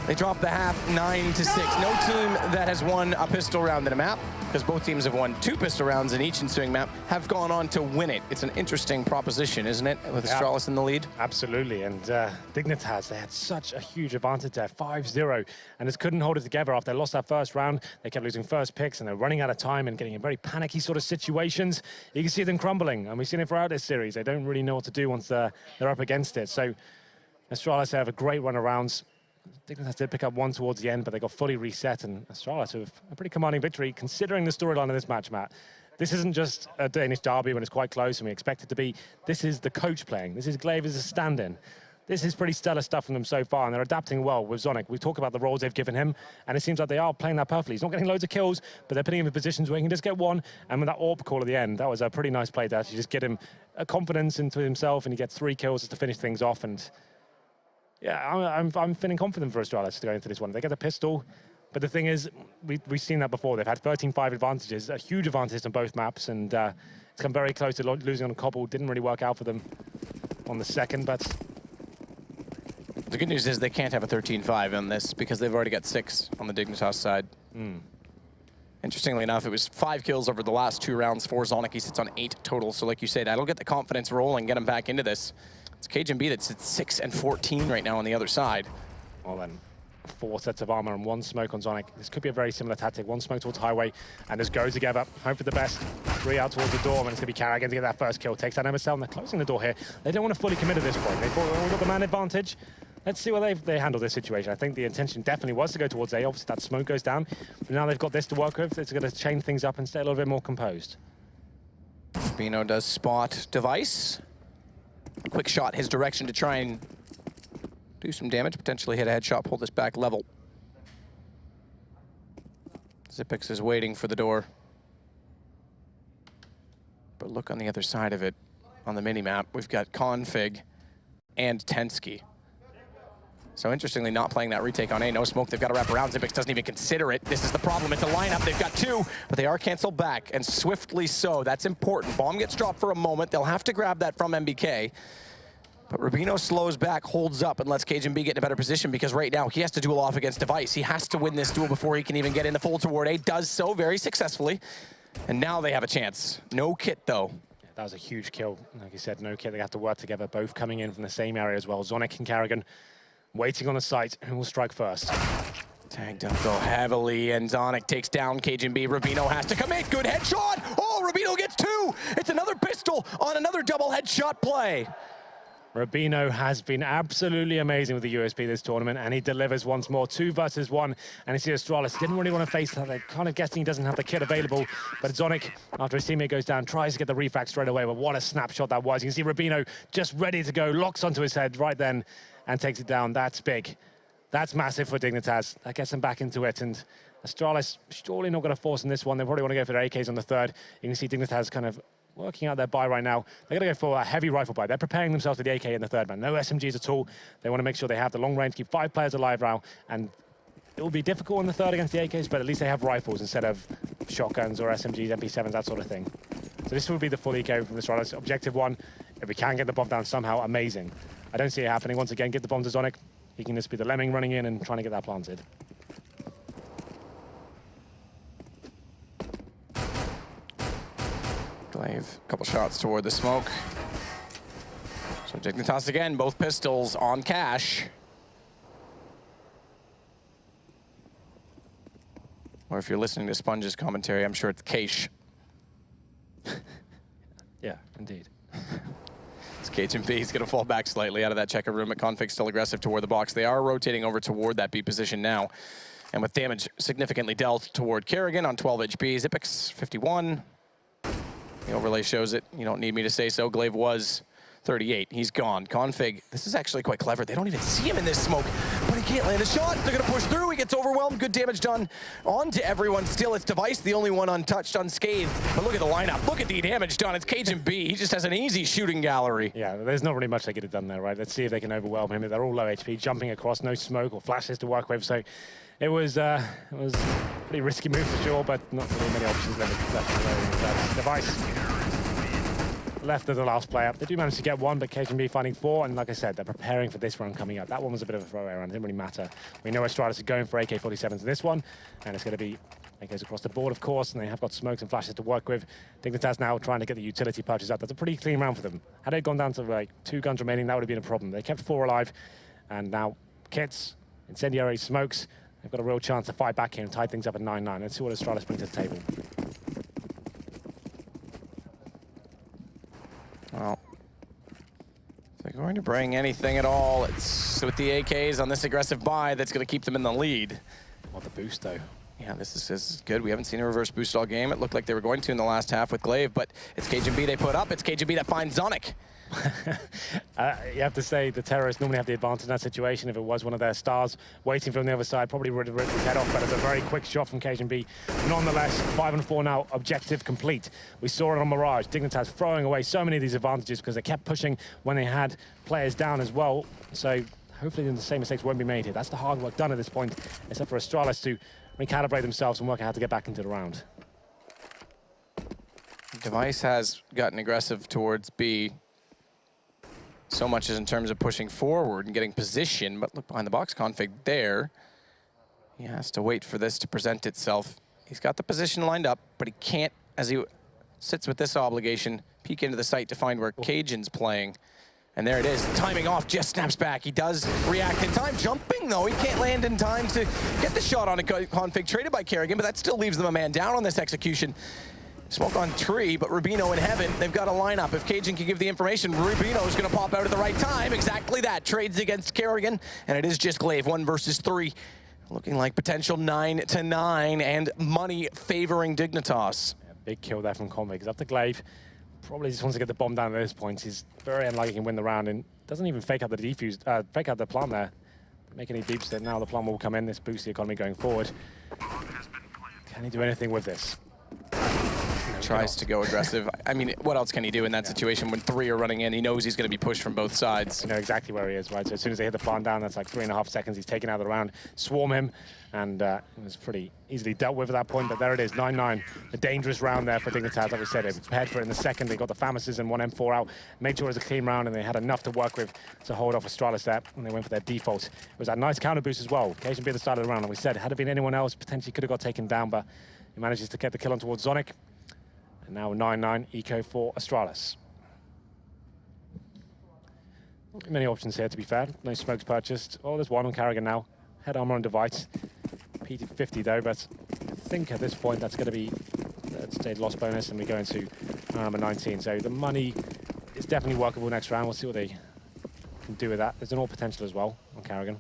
they dropped the half 9-6. No team that has won a pistol round in a map, because both teams have won 2 pistol rounds in each ensuing map, have gone on to win it. It's an interesting proposition, isn't it, with Astralis in the lead? Absolutely, and Dignitas, they had such a huge advantage there, 5-0, and just couldn't hold it together after they lost that first round. They kept losing first picks, and they're running out of time and getting in very panicky sort of situations. You can see them crumbling, and we've seen it throughout this series. They don't really know what to do once they're up against it. So Astralis have a great run of rounds. Dignitas did pick up 1 towards the end, but they got fully reset, and Astralis have a pretty commanding victory, considering the storyline of this match, Matt. This isn't just a Danish derby when it's quite close and we expect it to be. This is the coach playing. This is Glaive as a stand-in. This is pretty stellar stuff from them so far, and they're adapting well with Zonic. We talk about the roles they've given him, and it seems like they are playing that perfectly. He's not getting loads of kills, but they're putting him in positions where he can just get one, and with that AWP call at the end, that was a pretty nice play to actually just get him a confidence into himself, and he gets 3 kills just to finish things off. And yeah, I'm feeling confident for Astralis to go into this one. They get the pistol, but the thing is, we've seen that before. They've had 13-5 advantages, a huge advantage on both maps, and it's come very close to losing on a cobble. Didn't really work out for them on the second, but the good news is they can't have a 13-5 on this because they've already got 6 on the Dignitas side. Interestingly enough, it was 5 kills over the last 2 rounds for Zonic. He sits on 8 total, so like you said, that'll get the confidence rolling, get him back into this. It's KGB that sits 6 and 14 right now on the other side. Well then, 4 sets of armor and 1 smoke on Zonic. This could be a very similar tactic. 1 smoke towards highway and just go together. Hope for the best. 3 out towards the door, and it's going to be Carrigan to get that first kill. Takes that MSL, and they're closing the door here. They don't want to fully commit at this point. They've got the man advantage. Let's see where they handle this situation. I think the intention definitely was to go towards A. Obviously, that smoke goes down. But now they've got this to work with. It's going to change things up and stay a little bit more composed. Bino does spot device. Quick shot his direction to try and do some damage, potentially hit a headshot, pull this back level. Xyp9x is waiting for the door. But look on the other side of it, on the mini-map, we've got Config and Tensky. So interestingly, not playing that retake on A, no smoke, they've got to wrap around. Xyp9x doesn't even consider it. This is the problem, it's a lineup, they've got 2, but they are canceled back, and swiftly so. That's important. Bomb gets dropped for a moment, they'll have to grab that from MBK. But Rubino slows back, holds up, and lets KGB get in a better position, because right now he has to duel off against Device. He has to win this duel before he can even get into full toward A. Does so very successfully, and now they have a chance. No kit, though. That was a huge kill. Like you said, no kit, they have to work together, both coming in from the same area as well. Zonic and Carrigan waiting on the site, who will strike first. Tagged up though heavily, and Zonic takes down KGB. Rubino has to commit. Good headshot! Oh, Rubino gets 2! It's another pistol on another double headshot play. Rubino has been absolutely amazing with the USP this tournament, and he delivers once more. 2 versus 1, and you see Astralis didn't really want to face that. They're kind of guessing he doesn't have the kit available, but Zonic, after his teammate goes down, tries to get the refract straight away, but what a snapshot that was. You can see Rubino just ready to go, locks onto his head right then, and takes it down. That's big. That's massive for Dignitas. That gets them back into it, and Astralis surely not going to force in this one. They probably want to go for their AKs on the third. You can see Dignitas kind of working out their buy right now. They're going to go for a heavy rifle buy. They're preparing themselves for the AK in the third man. No SMGs at all. They want to make sure they have the long range, keep 5 players alive now, and it will be difficult in the third against the AKs, but at least they have rifles instead of shotguns or SMGs, MP7s, that sort of thing. So this will be the full eco from Astralis. Objective 1, if we can get the bomb down somehow, amazing. I don't see it happening. Once again, get the bomb to Zonic. He can just be the lemming running in and trying to get that planted. Glaive, a couple shots toward the smoke. So Dignitas again, both pistols on cash. Or if you're listening to Sponge's commentary, I'm sure it's cache. Yeah, indeed. It's KGB. He's going to fall back slightly out of that checker room. Config still aggressive toward the box. They are rotating over toward that B position now. And with damage significantly dealt toward Kerrigan on 12 HP. Xyp9x, 51. The overlay shows it. You don't need me to say so. Glaive was 38. He's gone. Config, this is actually quite clever. They don't even see him in this smoke, but he can't land a shot. They're going to push through. He gets overwhelmed. Good damage done on to everyone. Still, it's Device, the only one untouched, unscathed. But look at the lineup. Look at the damage done. It's KGB. He just has an easy shooting gallery. Yeah, there's not really much they could have done there, right? Let's see if they can overwhelm him. They're all low HP, jumping across, no smoke or flashes to work with. So It was a pretty risky move for sure, but not really many options left. Device left as the last player. They do manage to get one, but KGB finding 4, and like I said, they're preparing for this round coming up. That one was a bit of a throwaway round, it didn't really matter. We know Astralis is going for AK-47s in this one, and it's going to be AKs across the board, of course, and they have got smokes and flashes to work with. Dignitas now trying to get the utility purchase up. That's a pretty clean round for them. Had it gone down to like 2 guns remaining, that would have been a problem. They kept 4 alive, and now kits, incendiary smokes, they've got a real chance to fight back here and tie things up at 9-9. Let's see what Astralis brings to the table. Well, if they're going to bring anything at all, it's with the AKs on this aggressive buy that's going to keep them in the lead. What the boost, though. Yeah, this is good. We haven't seen a reverse boost all game. It looked like they were going to in the last half with Glaive, but it's KGB they put up. It's KGB that finds Zonic. You have to say the terrorists normally have the advantage in that situation. If it was one of their stars waiting from the other side, probably would have ripped his head off, but it's a very quick shot from KGB. Nonetheless, 5-4 now, objective complete. We saw it on Mirage. Dignitas throwing away so many of these advantages because they kept pushing when they had players down as well. So hopefully the same mistakes won't be made here. That's the hard work done at this point, except for Astralis to recalibrate themselves and work out how to get back into the round. Device has gotten aggressive towards B. So much as in terms of pushing forward and getting position, but look behind the box config there. He has to wait for this to present itself. He's got the position lined up, but he can't, as he sits with this obligation, peek into the site to find where Cajun's playing. And there it is, timing off, just snaps back. He does react in time, jumping though. He can't land in time to get the shot on a config traded by Kerrigan, but that still leaves them a man down on this execution. Smoke on tree, but Rubino in heaven. They've got a lineup. If Cajun can give the information, Rubino's gonna pop out at the right time. Exactly that, trades against Kerrigan, and it is just Glaive, 1 versus 3. Looking like potential 9-9, and money favoring Dignitas. Yeah, big kill there from Convict. He's up to Glaive. Probably just wants to get the bomb down at this point. He's very unlikely he can win the round, and doesn't even fake out the defuse, fake out the plant there. Make any deeps there. Now the plant will come in. This boosts the economy going forward. Can he do anything with this? Tries to go aggressive. I mean, what else can he do in that situation when 3 are running in? He knows he's going to be pushed from both sides. You know exactly where he is, right? So as soon as they hit the plant down, that's like 3.5 seconds. He's taken out of the round, swarm him, and it was pretty easily dealt with at that point. But there it is, 9-9. A dangerous round there for Dignitas. Like we said, they prepared for it in the second. They got the Famases and 1 M4 out, made sure it was a clean round, and they had enough to work with to hold off Astralis there, and they went for their default. It was that nice counter boost as well. Occasion be at the start of the round, like we said, had it been anyone else, potentially could have got taken down, but he manages to get the kill on towards Zonic. And now 9-9, eco for Astralis. Not many options here, to be fair. No smokes purchased. Oh, there's one on Kerrigan now. Head armor on Device. P50 though, but I think at this point that's going to be stage loss bonus, and we go into number 19. So the money is definitely workable next round. We'll see what they can do with that. There's an all potential as well on Kerrigan.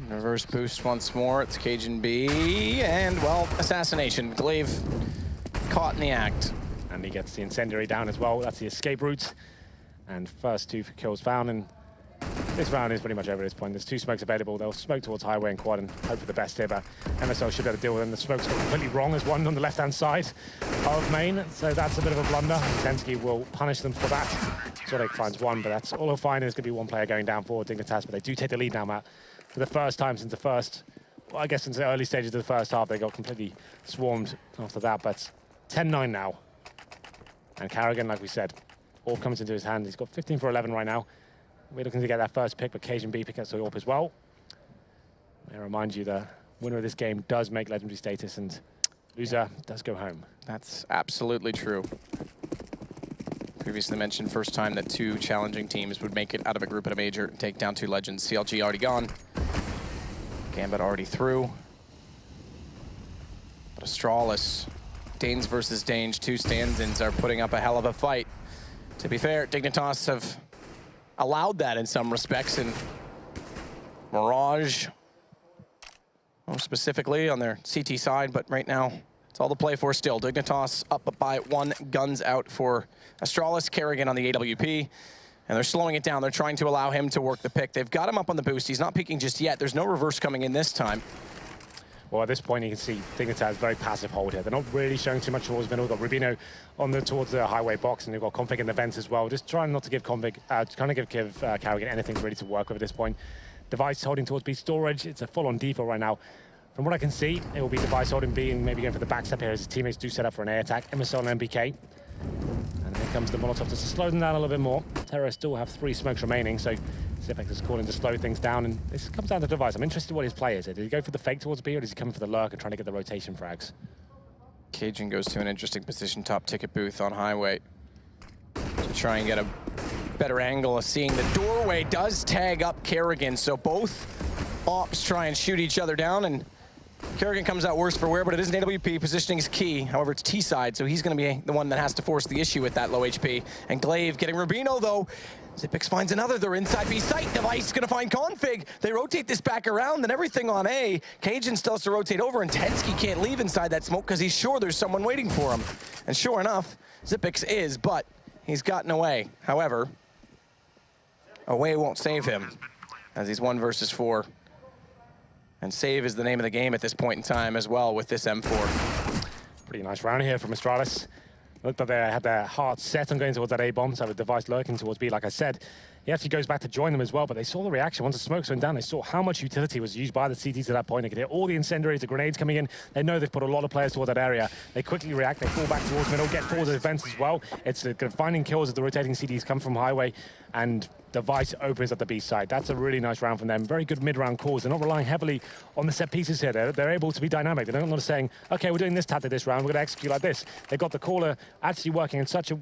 Reverse boost once more. It's Cajun B, and well, assassination. Glaive caught in the act. And he gets the incendiary down as well. That's the escape route. And first 2 kills found, and this round is pretty much over at this point. There's 2 smokes available. They'll smoke towards highway and quad and hope for the best here, but MSL should be able to deal with them. The smoke's got completely wrong. There's one on the left-hand side of main, so that's a bit of a blunder. Tensky will punish them for that. Zodek finds 1, but that's all he'll find. There's going to be 1 player going down for Dignitas, but they do take the lead now, Matt. For the first time since the first, well, I guess since the early stages of the first half, they got completely swarmed after that, but 10-9 now. And Kerrigan, like we said, all comes into his hand. He's got 15 for 11 right now. We're looking to get that first pick, but Cajun B picks up the AWP as well. I remind you, the winner of this game does make legendary status, and loser does go home. That's absolutely true. Previously mentioned, first time that 2 challenging teams would make it out of a group at a major and take down 2 legends. CLG already gone. Gambit already through. But Astralis, Danes versus Dange, 2 stand-ins are putting up a hell of a fight. To be fair, Dignitas have allowed that in some respects, and Mirage, more specifically on their CT side, but right now, it's all to play for still. Dignitas up by 1, guns out for Astralis. Kerrigan on the AWP, and they're slowing it down. They're trying to allow him to work the pick. They've got him up on the boost. He's not peeking just yet. There's no reverse coming in this time. Well, at this point, you can see Dignitas very passive hold here. They're not really showing too much towards middle. We've got Rubino on towards the highway box, and they've got Config in the vents as well. Just trying not to give Config, trying to give Kerrigan anything really to work with at this point. Device holding towards B storage. It's a full-on default right now. From what I can see, it will be Device holding B and maybe going for the backstep here as his teammates do set up for an A attack. MSL and MBK. And here comes the Molotov to slow them down a little bit more. Terra still have 3 smokes remaining, so Zipex is calling to slow things down, and this comes down to Device. I'm interested in what his play is. Did he go for the fake towards B, or does he come for the lurk and trying to get the rotation frags? Cajun goes to an interesting position, top ticket booth on highway, to try and get a better angle of seeing the doorway. Does tag up Kerrigan, so both ops try and shoot each other down, and Kerrigan comes out worse for wear, but it is an AWP. Positioning is key. However, it's T-side, so he's going to be the one that has to force the issue with that low HP. And Glaive getting Rubino, though. Zipex finds another. They're inside B site. Device going to find Config. They rotate this back around and everything on A. Cajun still has to rotate over, and Tensky can't leave inside that smoke because he's sure there's someone waiting for him. And sure enough, Zipex is, but he's gotten away. However, away won't save him as he's 1 versus 4. And save is the name of the game at this point in time as well with this M4. Pretty nice round here from Astralis. Looked like they had their hearts set on going towards that A-bomb, so with Device lurking towards B, like I said. He actually goes back to join them as well, but they saw the reaction. Once the smokes went down, they saw how much utility was used by the CTs at that point. They could hear all the incendiaries, the grenades coming in. They know they've put a lot of players toward that area. They quickly react, they fall back towards middle, get forward defense as well. It's finding kills as the rotating CTs come from highway, and Device opens at the B side. That's a really nice round from them. Very good mid-round calls. They're not relying heavily on the set pieces here. They're able to be dynamic. They're not saying, okay, we're doing this tactic this round, we're going to execute like this. They've got the caller actually working in such a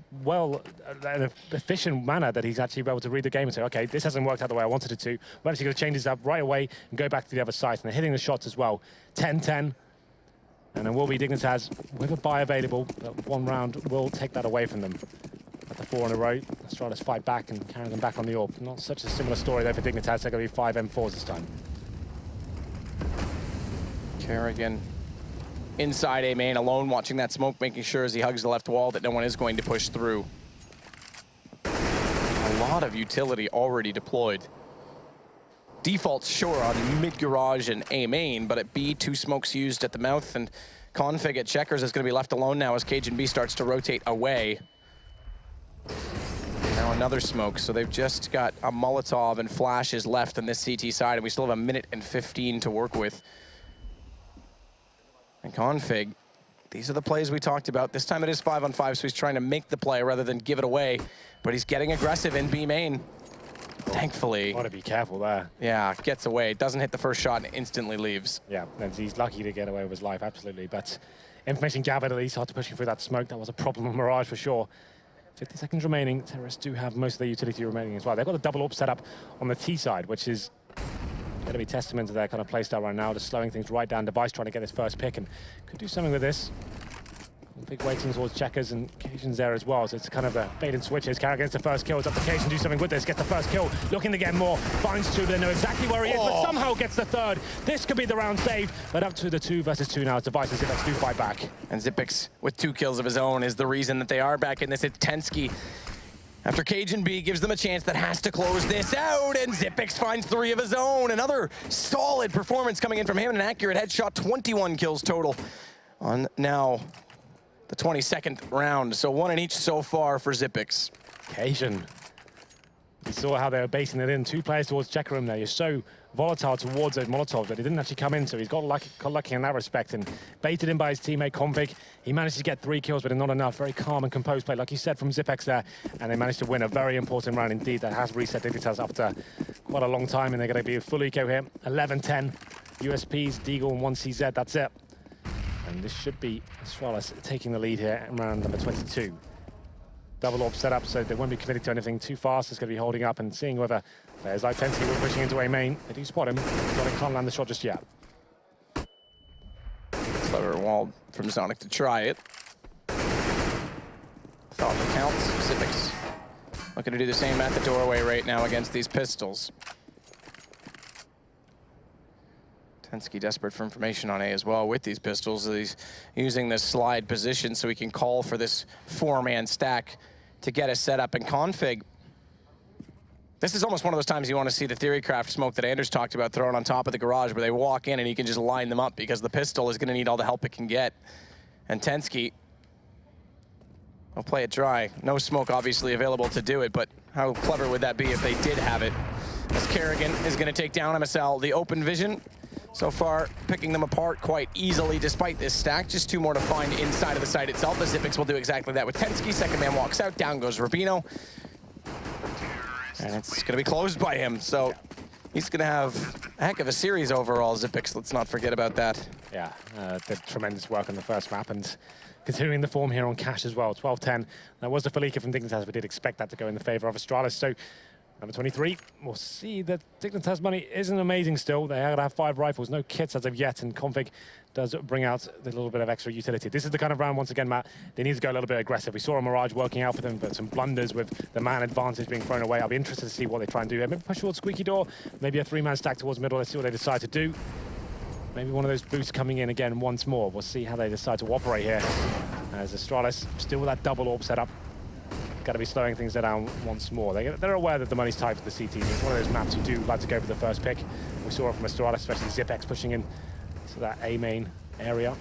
efficient manner that he's actually able to read the game and say, okay, this hasn't worked out the way I wanted it to. We're actually going to change this up right away and go back to the other side. And they're hitting the shots as well. 10-10. And then will be Dignitas with a buy available, but 1 round will take that away from them. At the 4 in a row, Astralis fight back and carry them back on the AWP. Not such a similar story though for Dignitas. They're going to be 5 M4s this time. Kerrigan Inside A main, alone, watching that smoke, making sure as he hugs the left wall that no one is going to push through. A lot of utility already deployed. Default's sure on mid-garage and A main, but at B, 2 smokes used at the mouth, and Config at checkers is going to be left alone now as Cajun B starts to rotate away. Now another smoke, so they've just got a Molotov and flashes left on this CT side, and we still have 1 minute and 15 to work with. And Config, these are the plays we talked about. This time it is 5-on-5, so he's trying to make the play rather than give it away, but he's getting aggressive in B main. Thankfully. Want to be careful there. Yeah, gets away, doesn't hit the first shot and instantly leaves. Yeah, and he's lucky to get away with his life, absolutely, but information gathered at least after pushing through that smoke. That was a problem on Mirage for sure. 50 seconds remaining. Terrorists do have most of their utility remaining as well. They've got a double AWP set up on the T side, which is going to be testament to their kind of playstyle right now, just slowing things right down. Device trying to get his first pick and could do something with this. Big waiting towards checkers and Cajun's there as well, so it's kind of a bait and switch. His carry gets the first kill. It's up to Cajun, do something with this, get the first kill, looking to get more, finds 2, but they know exactly where he is, but somehow gets the 3rd. This could be the round save, but up to the 2 versus 2 now as Device and Zipex do fight back. And Zipex with 2 kills of his own is the reason that they are back in this. It's Tensky. After Cajun B gives them a chance that has to close this out, and Zipex finds 3 of his own. Another solid performance coming in from him, an accurate headshot, 21 kills total on now the 22nd round. So 1 in each so far for Zipex. Cajun. You saw how they were basing it in. 2 players towards checker room there. You're so volatile towards those Molotovs that he didn't actually come in, so he's got lucky in that respect and baited in by his teammate Config. He managed to get 3 kills, but not enough. Very calm and composed play, like you said, from Zipex there, and they managed to win a very important round indeed that has reset Dignitas after quite a long time, and they're going to be full eco here. 11-10, USPs, Deagle, and 1 CZ, that's it. And this should be Astralis taking the lead here in round number 22. Double AWP set up, so they won't be committed to anything too fast. It's going to be holding up and seeing whether players like Tensky were pushing into A main. They do spot him, but they can't land the shot just yet. Clever wall from Sonic to try it. Thought the counts. Zipex looking to do the same at the doorway right now against these pistols. Tensky desperate for information on A as well with these pistols. He's using this slide position so he can call for this 4-man stack to get a setup. And Config, this is almost one of those times you want to see the Theorycraft smoke that Anders talked about thrown on top of the garage where they walk in and he can just line them up because the pistol is going to need all the help it can get. And Tensky will play it dry. No smoke obviously available to do it, but how clever would that be if they did have it? as Kerrigan is going to take down MSL. The open vision so far picking them apart quite easily despite this stack. Just 2 more to find inside of the site itself, as Xyp9x will do exactly that with Tensky. Second man walks out, down goes Rubino. And it's going to be closed by him, so he's going to have a heck of a series overall, Xyp9x. Let's not forget about that. Yeah, did tremendous work on the first map, and continuing the form here on Cash as well. 12-10. That was the Felica from Dignitas. We did expect that to go in the favor of Astralis. So number 23, we'll see that Dignitas money isn't amazing still. They have 5 rifles, no kits as of yet, and Config does bring out a little bit of extra utility. This is the kind of round, once again, Matt, they need to go a little bit aggressive. We saw a Mirage working out for them, but some blunders with the man advantage being thrown away. I'll be interested to see what they try and do. Maybe push towards Squeaky Door, maybe a 3-man stack towards middle. Let's see what they decide to do. Maybe one of those boosts coming in again once more. We'll see how they decide to operate here. As Astralis still with that double orb setup. Got to be slowing things down once more. They're aware that the money's tight for the CTs. It's one of those maps you do like to go for the first pick. We saw it from Astralis, especially Xyp9x pushing in to that A main area.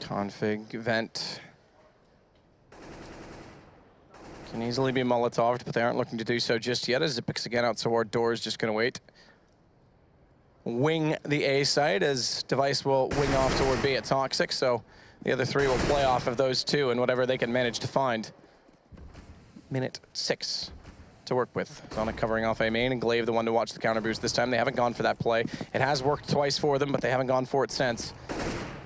Config, vent. Can easily be Molotoved, but they aren't looking to do so just yet, as Xyp9x again out toward doors, just going to wait. Wing the A side, as Device will wing off toward B at Toxic, so the other 3 will play off of those 2 and whatever they can manage to find. Minute 6 to work with. Sonic covering off A main, and Glaive the one to watch the counter boost this time. They haven't gone for that play. It has worked twice for them, but they haven't gone for it since.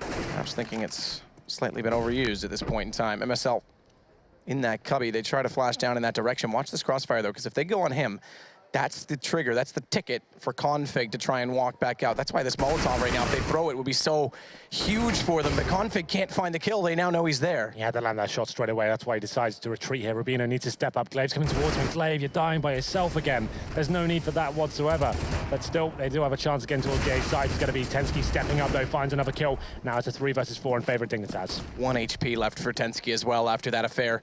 Perhaps thinking it's slightly been overused at this point in time. MSL in that cubby, they try to flash down in that direction. Watch this crossfire though, because if they go on him, that's the trigger, that's the ticket for Config to try and walk back out. That's why this Molotov right now, if they throw it, would be so huge for them. But Config can't find the kill. They now know he's there. He had to land that shot straight away. That's why he decides to retreat here. Rubino needs to step up. Glaive's coming towards him. Glaive, you're dying by yourself again. There's no need for that whatsoever. But still, they do have a chance again towards the A side. It's going to be Tensky stepping up, though, finds another kill. Now it's a 3 versus 4 in favor of Dignitas. 1 HP left for Tensky as well after that affair.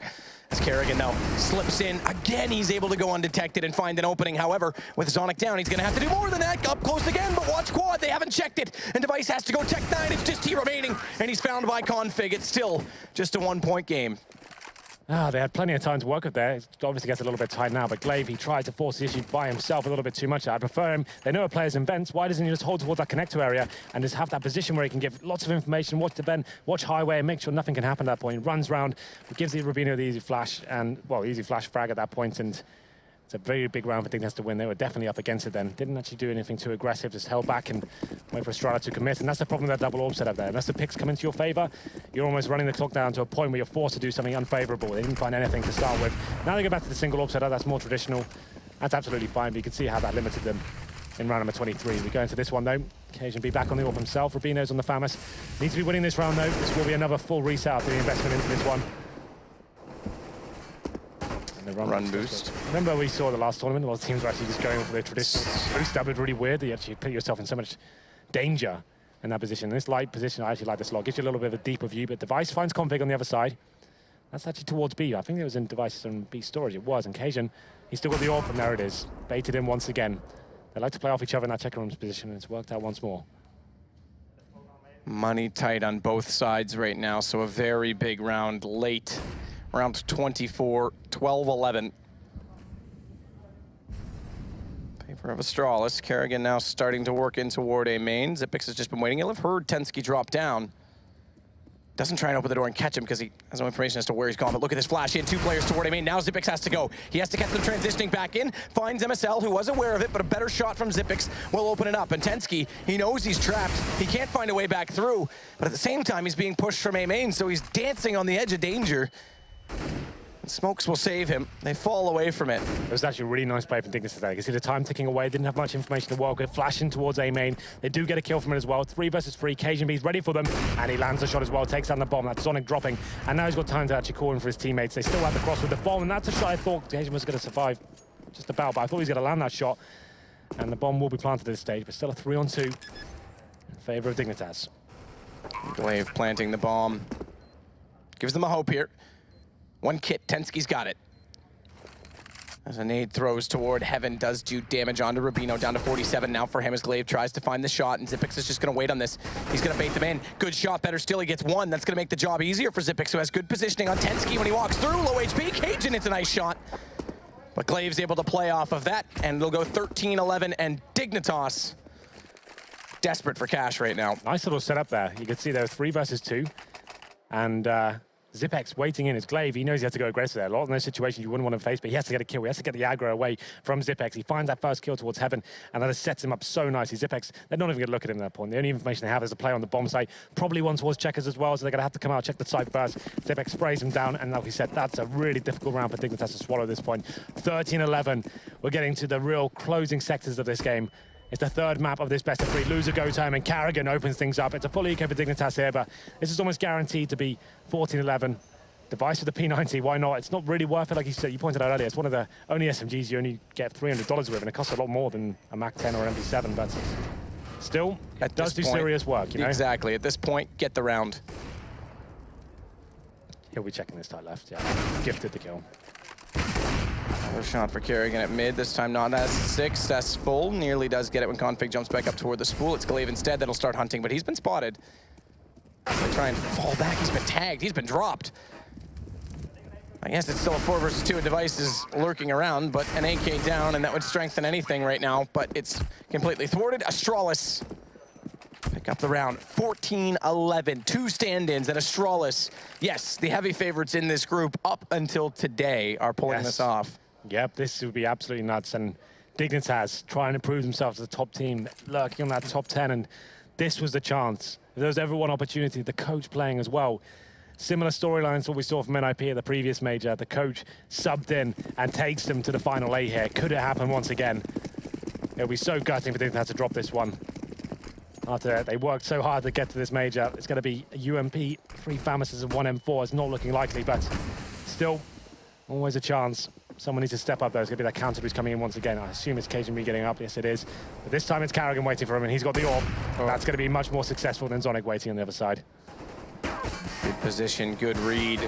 As Kerrigan now slips in. Again, he's able to go undetected and find an opening. However, with Sonic down, he's going to have to do more than that. Up close again, but watch quad. They haven't checked it. And Device has to go check 9. It's just T remaining. And he's found by Config. It's still just a 1-point game. They had plenty of time to work with there. It obviously gets a little bit tight now, but Glaive, he tried to force the issue by himself a little bit too much. I prefer him. They know a player's in vents. Why doesn't he just hold towards that connector area and just have that position where he can give lots of information, watch the vent, watch highway, and make sure nothing can happen at that point. He runs round, gives the Rubino the easy flash, and, well, easy flash frag at that point, and it's a very big round for Dignitas to win. They were definitely up against it then. Didn't actually do anything too aggressive, just held back and wait for Astralis to commit. And that's the problem with that double orb setup there. Unless the picks come into your favor, you're almost running the clock down to a point where you're forced to do something unfavorable. They didn't find anything to start with. Now they go back to the single orb setup. That's more traditional. That's absolutely fine, but you can see how that limited them in round number 23. We go into this one though. Occasion be back on the orb himself. Rubino's on the Famus. Needs to be winning this round though. This will be another full reset after the investment into this one. Run boost. Remember we saw the last tournament, well, teams were actually just going for their traditional boost. That was really weird. You actually put yourself in so much danger in that position. This light position, I actually like this a lot. Gives you a little bit of a deeper view, but Device finds Config on the other side. That's actually towards B. I think it was in Device on B storage. It was. And Cajun, he's still got the orb, and there it is. Baited in once again. They like to play off each other in that checker room's position, and it's worked out once more. Money tight on both sides right now, so a very big round late. Round 24, 12-11. Favor of Astralis. Kerrigan now starting to work in toward A main. Xyp9x has just been waiting. You'll have heard Tensky drop down. Doesn't try and open the door and catch him because he has no information as to where he's gone. But look at this flash in. 2 players toward A main. Now Xyp9x has to go. He has to catch them transitioning back in. Finds MSL, who was aware of it, but a better shot from Xyp9x will open it up. And Tensky, he knows he's trapped. He can't find a way back through. But at the same time, he's being pushed from A main, so he's dancing on the edge of danger. Smokes will save him. They fall away from it. It was actually a really nice play from Dignitas there. You can see the time ticking away. Didn't have much information to work with. Flashing towards A main. They do get a kill from it as well. 3 versus 3. Cajun B's ready for them. And he lands the shot as well. Takes down the bomb. That's Sonic dropping. And now he's got time to actually call in for his teammates. They still have the cross with the bomb. And that's a shot I thought Cajun was going to survive just about. But I thought he was going to land that shot. And the bomb will be planted at this stage. But still a 3-on-2 in favor of Dignitas. Glaive planting the bomb. Gives them a hope here. 1 kit. Tensky's got it. As a nade throws toward Heaven, does do damage onto Rubino, down to 47 now for him as Glaive tries to find the shot, and Xyp9x is just going to wait on this. He's going to bait them in. Good shot, better still, he gets 1. That's going to make the job easier for Xyp9x, who has good positioning on Tensky when he walks through. Low HP, Cajun, it's a nice shot. But Glaive's able to play off of that, and they'll go 13-11, and Dignitas desperate for cash right now. Nice little setup there. You can see there were 3 versus 2, and Zipex waiting in his Glaive. He knows he has to go aggressive there. A lot of those situations you wouldn't want to face, but he has to get a kill. He has to get the aggro away from Zipex. He finds that first kill towards Heaven, and that sets him up so nicely. Zipex, they're not even going to look at him at that point. The only information they have is a play on the bomb site. Probably one towards Checkers as well, so they're going to have to come out, check the site first. Zipex sprays him down, and like we said, that's a really difficult round for Dignitas to swallow at this point. 13-11. We're getting to the real closing sectors of this game. It's the 3rd map of this best of 3. Loser goes home, and Carrigan opens things up. It's a full eco for Dignitas here, but this is almost guaranteed to be 14-11. Device with the P90, why not? It's not really worth it, like you said, you pointed out earlier. It's one of the only SMGs you only get $300 with, and it costs a lot more than a Mac 10 or an MP7, but still, it does do serious work, you know? Exactly. At this point, get the round. He'll be checking this tight left, yeah. Gifted the kill. Another shot for Carrigan at mid, this time not as successful. Nearly does get it when Config jumps back up toward the spool. It's Glaive instead that'll start hunting, but he's been spotted. They try and fall back, he's been tagged, he's been dropped. I guess it's still a 4 versus 2, and Device is lurking around, but an AK down, and that would strengthen anything right now, but it's completely thwarted. Astralis pick up the round, 14-11, 2 stand-ins, and Astralis, yes, the heavy favorites in this group up until today are pulling this off. Yep, this would be absolutely nuts, and Dignitas trying to prove themselves as a top team, lurking on that top 10, and this was the chance. If there was ever one opportunity, the coach playing as well. Similar storylines to what we saw from NIP at the previous major. The coach subbed in and takes them to the final 8 here. Could it happen once again? It'll be so gutting for Dignitas to drop this one. After they worked so hard to get to this major, it's going to be a UMP, 3 Famouses and 1 M4. It's not looking likely, but still, always a chance. Someone needs to step up, though. It's going to be that counter who's coming in once again. I assume it's KGB getting up. Yes, it is. But this time it's Carrigan waiting for him, and he's got the orb. That's going to be much more successful than Zonic waiting on the other side. Good position, good read.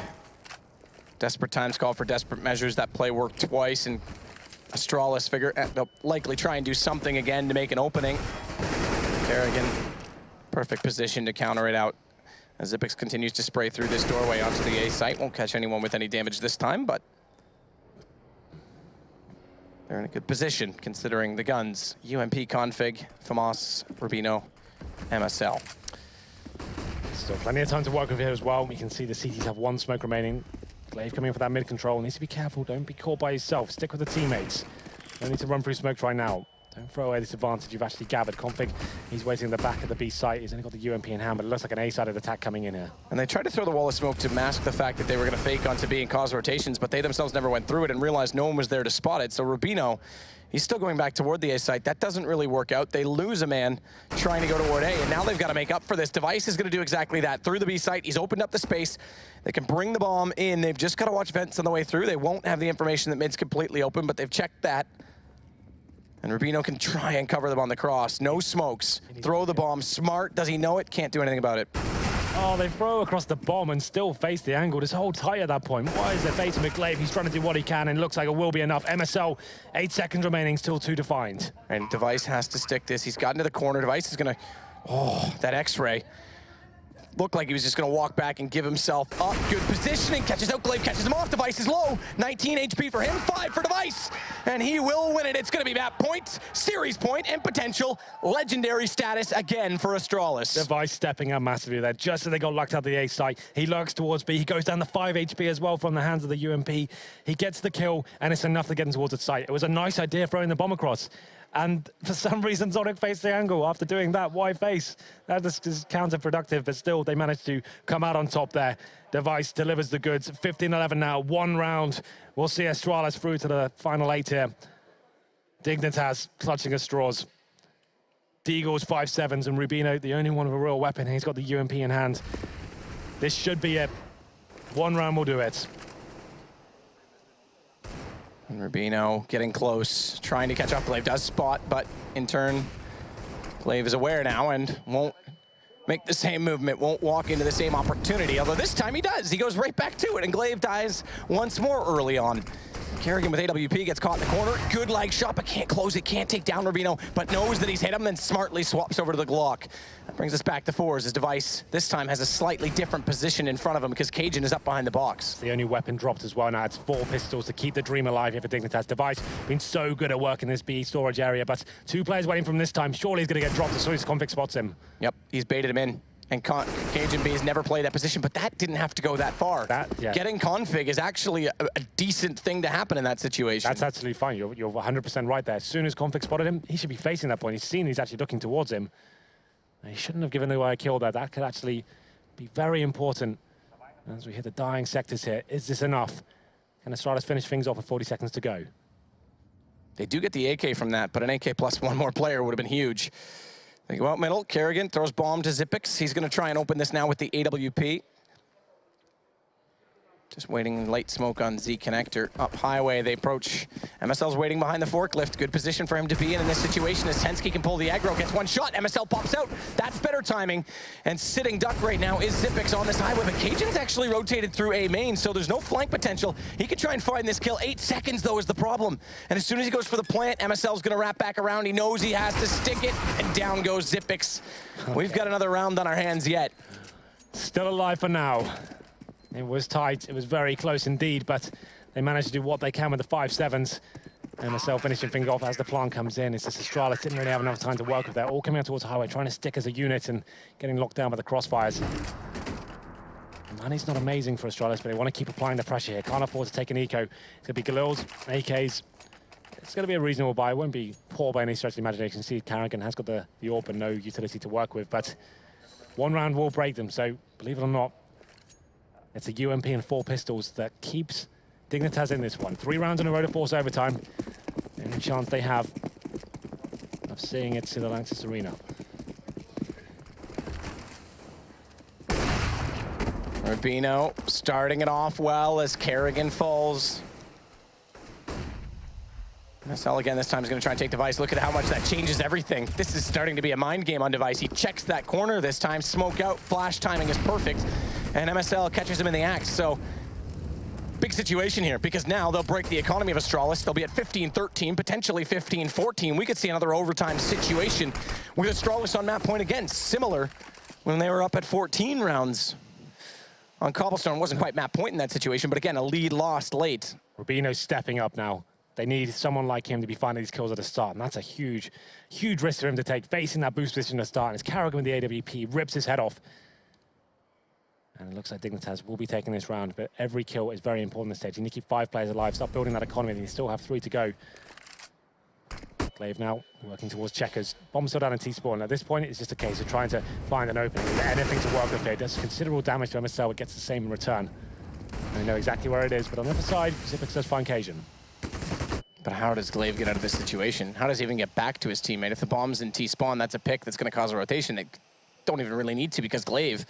Desperate times call for desperate measures. That play worked twice, and Astralis they'll likely try and do something again to make an opening. Carrigan, perfect position to counter it out. As Zipex continues to spray through this doorway onto the A site. Won't catch anyone with any damage this time, but they're in a good position considering the guns. UMP config, FAMAS, Rubino, MSL. Still plenty of time to work with here as well. We can see the CTs have 1 smoke remaining. Glaive coming in for that mid control. Needs to be careful. Don't be caught by yourself. Stick with the teammates. Don't need to run through smokes right now. Don't throw away this advantage you've actually gathered. Config, he's waiting in the back of the B site. He's only got the UMP in hand, but it looks like an A-sided attack coming in here. And they tried to throw the wall of smoke to mask the fact that they were going to fake onto B and cause rotations, but they themselves never went through it and realized no one was there to spot it. So Rubino, he's still going back toward the A site. That doesn't really work out. They lose a man trying to go toward A, and now they've got to make up for this. Device is going to do exactly that. Through the B site, he's opened up the space. They can bring the bomb in. They've just got to watch vents on the way through. They won't have the information that mid's completely open, but they've checked that. And Rubino can try and cover them on the cross. No smokes. Throw the bomb. Smart. Does he know it? Can't do anything about it. Oh, they throw across the bomb and still face the angle. Just hold tight at that point. Why is there facing McGlaive? He's trying to do what he can, and looks like it will be enough. MSL, 8 seconds remaining, still 2 to find. And Device has to stick this. He's gotten to the corner. Device is going to... Oh, that X-ray. Looked like he was just going to walk back and give himself up. Good positioning. Catches out Glaive, catches him off. Device is low. 19 HP for him, 5 for Device. And he will win it. It's going to be map point, series point, and potential legendary status again for Astralis. Device stepping up massively there. Just as they got locked out the A site, he lurks towards B. He goes down to 5 HP as well from the hands of the UMP. He gets the kill, and it's enough to get him towards the site. It was a nice idea throwing the bomb across. And for some reason, Zonic faced the angle. After doing that, why face? That is counterproductive, but still, they managed to come out on top there. Device delivers the goods. 15-11 now, 1 round. We'll see Astralis through to the final 8 here. Dignitas clutching at straws. Deagles 5-7s, and Rubino, the only one with a real weapon. He's got the UMP in hand. This should be it. 1 round will do it. And Rubino getting close, trying to catch up. Glaive does spot, but in turn, Glaive is aware now and won't make the same movement, won't walk into the same opportunity, although this time he does. He goes right back to it, and Glaive dies once more early on. Kerrigan with AWP gets caught in the corner. Good leg shot, but can't close it, can't take down Rubino, but knows that he's hit him, then smartly swaps over to the Glock. That brings us back to fours. His device this time has a slightly different position in front of him because Cajun is up behind the box. The only weapon dropped as well now. It's 4 pistols to keep the dream alive here for Dignitas. Device been so good at working this B storage area, but 2 players waiting from this time. Surely he's going to get dropped as soon as Config spots him. Yep, he's baited him in. And Cajun B has never played that position, but that didn't have to go that far. Getting Config is actually a decent thing to happen in that situation. That's absolutely fine. You're 100% right there. As soon as Config spotted him, he should be facing that point. He's seen he's actually looking towards him. He shouldn't have given away a kill there. That could actually be very important as we hit the dying sectors here. Is this enough? Can Astralis finish things off with 40 seconds to go? They do get the AK from that, but an AK plus 1 more player would have been huge. They go out middle. Kerrigan throws bomb to Zippix. He's going to try and open this now with the AWP. Just waiting late smoke on Z connector. Up highway, they approach. MSL's waiting behind the forklift. Good position for him to be in this situation as Tensky can pull the aggro. Gets 1 shot. MSL pops out. That's better timing. And sitting duck right now is Zippix on this highway. But Cajun's actually rotated through A main, so there's no flank potential. He could try and find this kill. 8 seconds, though, is the problem. And as soon as he goes for the plant, MSL's going to wrap back around. He knows he has to stick it. And down goes Zippix. We've got another round on our hands yet. Still alive for now. It was tight, it was very close indeed, but they managed to do what they can with the 5-7s. MSL finishing things off as the plant comes in. It's just Astralis didn't really have enough time to work with that. All coming out towards the highway, trying to stick as a unit and getting locked down by the crossfires. Money's not amazing for Astralis, but they want to keep applying the pressure here. Can't afford to take an eco. It's going to be Galil's, AKs. It's going to be a reasonable buy. It won't be poor by any stretch of the imagination. See, Kerrigan has got the AWP and no utility to work with, but 1 round will break them, so believe it or not, it's a UMP and 4 pistols that keeps Dignitas in this one. 3 rounds in a row to force overtime. Any chance they have of seeing it to the Lanxess Arena. Rubino starting it off well as Kerrigan falls. MSL again this time is going to try and take Device. Look at how much that changes everything. This is starting to be a mind game on Device. He checks that corner this time, smoke out, flash timing is perfect, and MSL catches him in the act. So big situation here because now they'll break the economy of Astralis. They'll be at 15-13, potentially 15-14. We could see another overtime situation with Astralis on map point again, similar when they were up at 14 rounds on Cobblestone. Wasn't quite map point in that situation, but again, a lead lost late. Rubino's stepping up now. They need someone like him to be finding these kills at the start, and that's a huge, huge risk for him to take, facing that boost position at the start. And it's Kerrigan with the AWP, rips his head off. And it looks like Dignitas will be taking this round, but every kill is very important at this stage. You need to keep 5 players alive, start building that economy, and you still have 3 to go. Glaive now working towards checkers. Bomb still down in T-spawn. At this point, it's just a case of trying to find an opening. Anything to work with here. Does considerable damage to MSL, but gets the same in return. And they know exactly where it is, but on the other side, Zippix does find Cajun. But how does Glaive get out of this situation? How does he even get back to his teammate? If the bomb's in T-spawn, that's a pick that's going to cause a rotation. They don't even really need to because Glaive,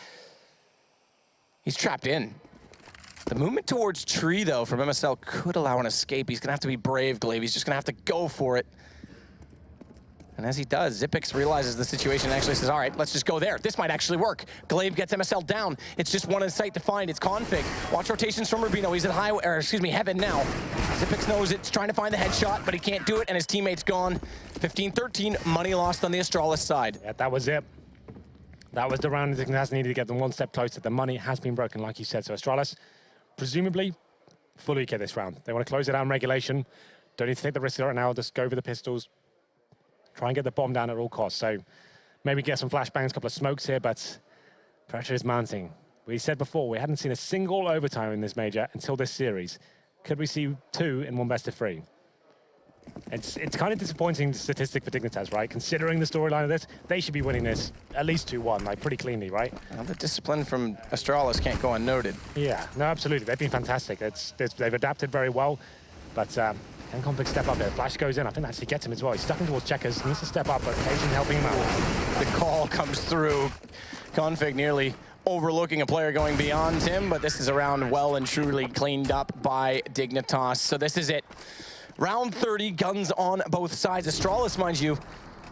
he's trapped in. The movement towards tree, though, from MSL could allow an escape. He's going to have to be brave, Glaive. He's just going to have to go for it. And as he does, Zippix realizes the situation and actually says, all right, let's just go there. This might actually work. Glaive gets MSL down. It's just one in sight to find. It's Config. Watch rotations from Rubino. He's at highway, or excuse me, heaven now. Zippix knows it's trying to find the headshot, but he can't do it, and his teammate's gone. 15-13, money lost on the Astralis side. Yeah, that was it. That was the round that Dignitas needed to get them 1 step closer. The money has been broken, like you said. So Astralis, presumably, fully get this round. They want to close it out in regulation. Don't need to take the risk right now. Just go for the pistols. Try and get the bomb down at all costs. So maybe get some flashbangs, a couple of smokes here, but pressure is mounting. We said before, we hadn't seen a single overtime in this major until this series. Could we see 2 in 1 best-of-3? It's kind of disappointing statistic for Dignitas, right? Considering the storyline of this, they should be winning this at least 2-1, like pretty cleanly, right? Well, the discipline from Astralis can't go unnoted. Yeah, no, absolutely. They've been fantastic. They've adapted very well, but can Config step up there? Flash goes in. I think that actually gets him as well. He's stuck in towards checkers. He needs to step up, but Cajun helping him out. The call comes through. Config nearly overlooking a player going beyond him, but this is a round well and truly cleaned up by Dignitas. So this is it. Round 30, guns on both sides. Astralis, mind you,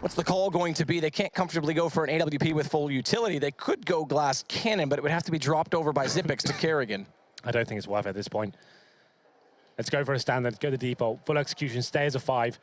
what's the call going to be? They can't comfortably go for an AWP with full utility. They could go glass cannon, but it would have to be dropped over by Zippix to Kerrigan. I don't think it's worth it at this point. Let's go for a standard, go to default, full execution, stay as a 5,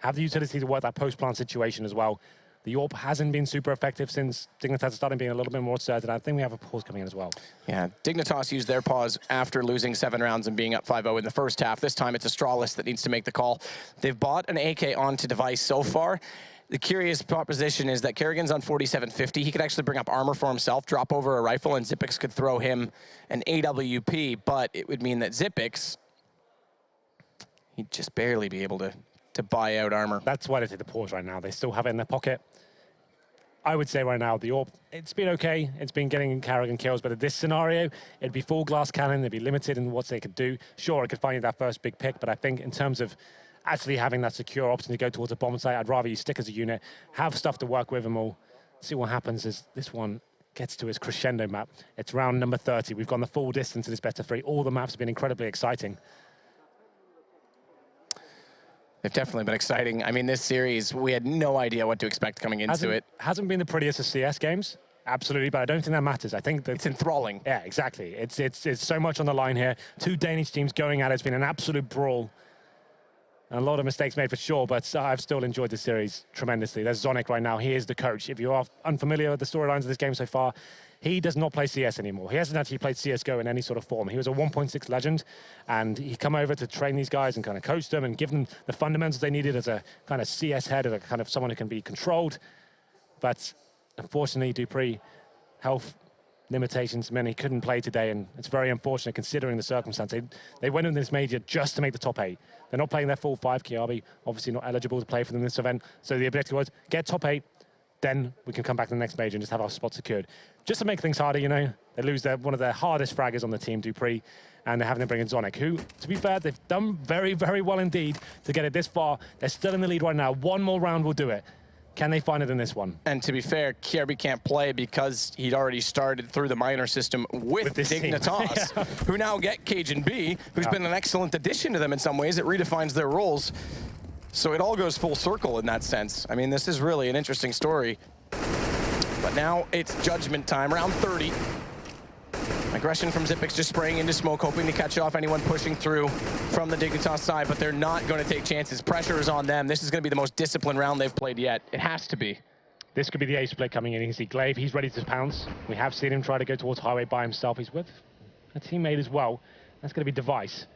have the utility to work that post-plant situation as well. The AWP hasn't been super effective since Dignitas started being a little bit more certain. I think we have a pause coming in as well. Yeah, Dignitas used their pause after losing 7 rounds and being up 5-0 in the first half. This time it's Astralis that needs to make the call. They've bought an AK onto Device so far. The curious proposition is that Kerrigan's on 4750. He could actually bring up armor for himself, drop over a rifle, and Xyp9x could throw him an AWP, but it would mean that Xyp9x, he'd just barely be able to buy out armor. That's why they take the pause right now. They still have it in their pocket. I would say right now, the AWP, it's been okay. It's been getting Kerrigan kills, but in this scenario, it'd be full glass cannon. They'd be limited in what they could do. Sure, it could find you that first big pick, but I think in terms of actually having that secure option to go towards a bomb site, I'd rather you stick as a unit, have stuff to work with them all, see what happens as this one gets to its crescendo map. It's round number 30. We've gone the full distance of this best of 3. All the maps have been incredibly exciting. They've definitely been exciting. I mean, this series, we had no idea what to expect coming into it. Hasn't been the prettiest of CS games, absolutely, but I don't think that matters. I think that it's enthralling. Yeah, exactly. It's so much on the line here. 2 Danish teams going at it. It's been an absolute brawl. And a lot of mistakes made for sure, but I've still enjoyed this series tremendously. There's Zonic right now. He is the coach. If you are unfamiliar with the storylines of this game so far, he does not play CS anymore. He hasn't actually played CSGO in any sort of form. He was a 1.6 legend, and he come over to train these guys and kind of coach them and give them the fundamentals they needed as a kind of CS head, as a kind of someone who can be controlled. But unfortunately, Dupree, health limitations meant he couldn't play today, and it's very unfortunate considering the circumstance. They went in this major just to make the top 8. They're not playing their full 5. Kiabi obviously not eligible to play for them in this event, so the objective was get top 8, then we can come back to the next major and just have our spot secured. Just to make things harder, you know, they lose one of their hardest fraggers on the team, Dupree, and they're having to bring in Zonic, who, to be fair, they've done very, very well indeed to get it this far. They're still in the lead right now. One more round will do it. Can they find it in this one? And to be fair, Kierby can't play because he'd already started through the minor system with Dignitas, yeah, who now get Cajun B, who's been an excellent addition to them in some ways. It redefines their roles. So it all goes full circle in that sense. I mean, this is really an interesting story. But now it's judgment time, round 30. Aggression from Xyp9x just spraying into smoke, hoping to catch off anyone pushing through from the Dignitas side, but they're not going to take chances. Pressure is on them. This is going to be the most disciplined round they've played yet. It has to be. This could be the A split coming in. You can see Glaive, he's ready to pounce. We have seen him try to go towards Highway by himself. He's with a teammate as well. That's going to be Device.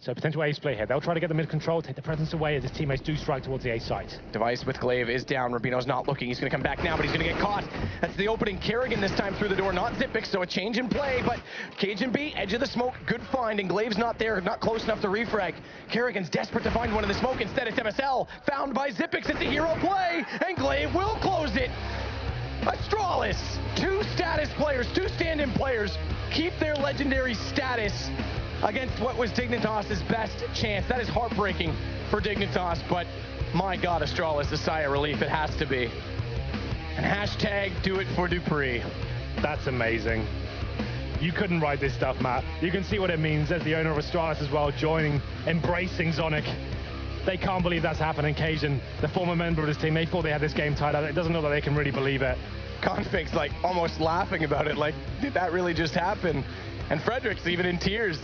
So potential A split here. They'll try to get the mid control, take the presence away as his teammates do strike towards the A site. Device with Glaive is down. Rubino's not looking. He's going to come back now, but he's going to get caught. That's the opening. Kerrigan this time through the door, not Xyp9x, so a change in play, but Cajun B, edge of the smoke, good find, and Glaive's not there, not close enough to refrag. Kerrigan's desperate to find one in the smoke. Instead, it's MSL, found by Xyp9x. It's a hero play, and Glaive will close it. Astralis, 2 status players, 2 stand-in players, keep their legendary status against what was Dignitas' best chance. That is heartbreaking for Dignitas, but my God, Astralis, a sigh of relief, it has to be. And hashtag do it for Dupree. That's amazing. You couldn't write this stuff, Matt. You can see what it means as the owner of Astralis as well, joining, embracing Zonic. They can't believe that's happening. Cajun, the former member of this team, they thought they had this game tied up. It doesn't look like they can really believe it. Config's like almost laughing about it, like, did that really just happen? And Frederick's even in tears.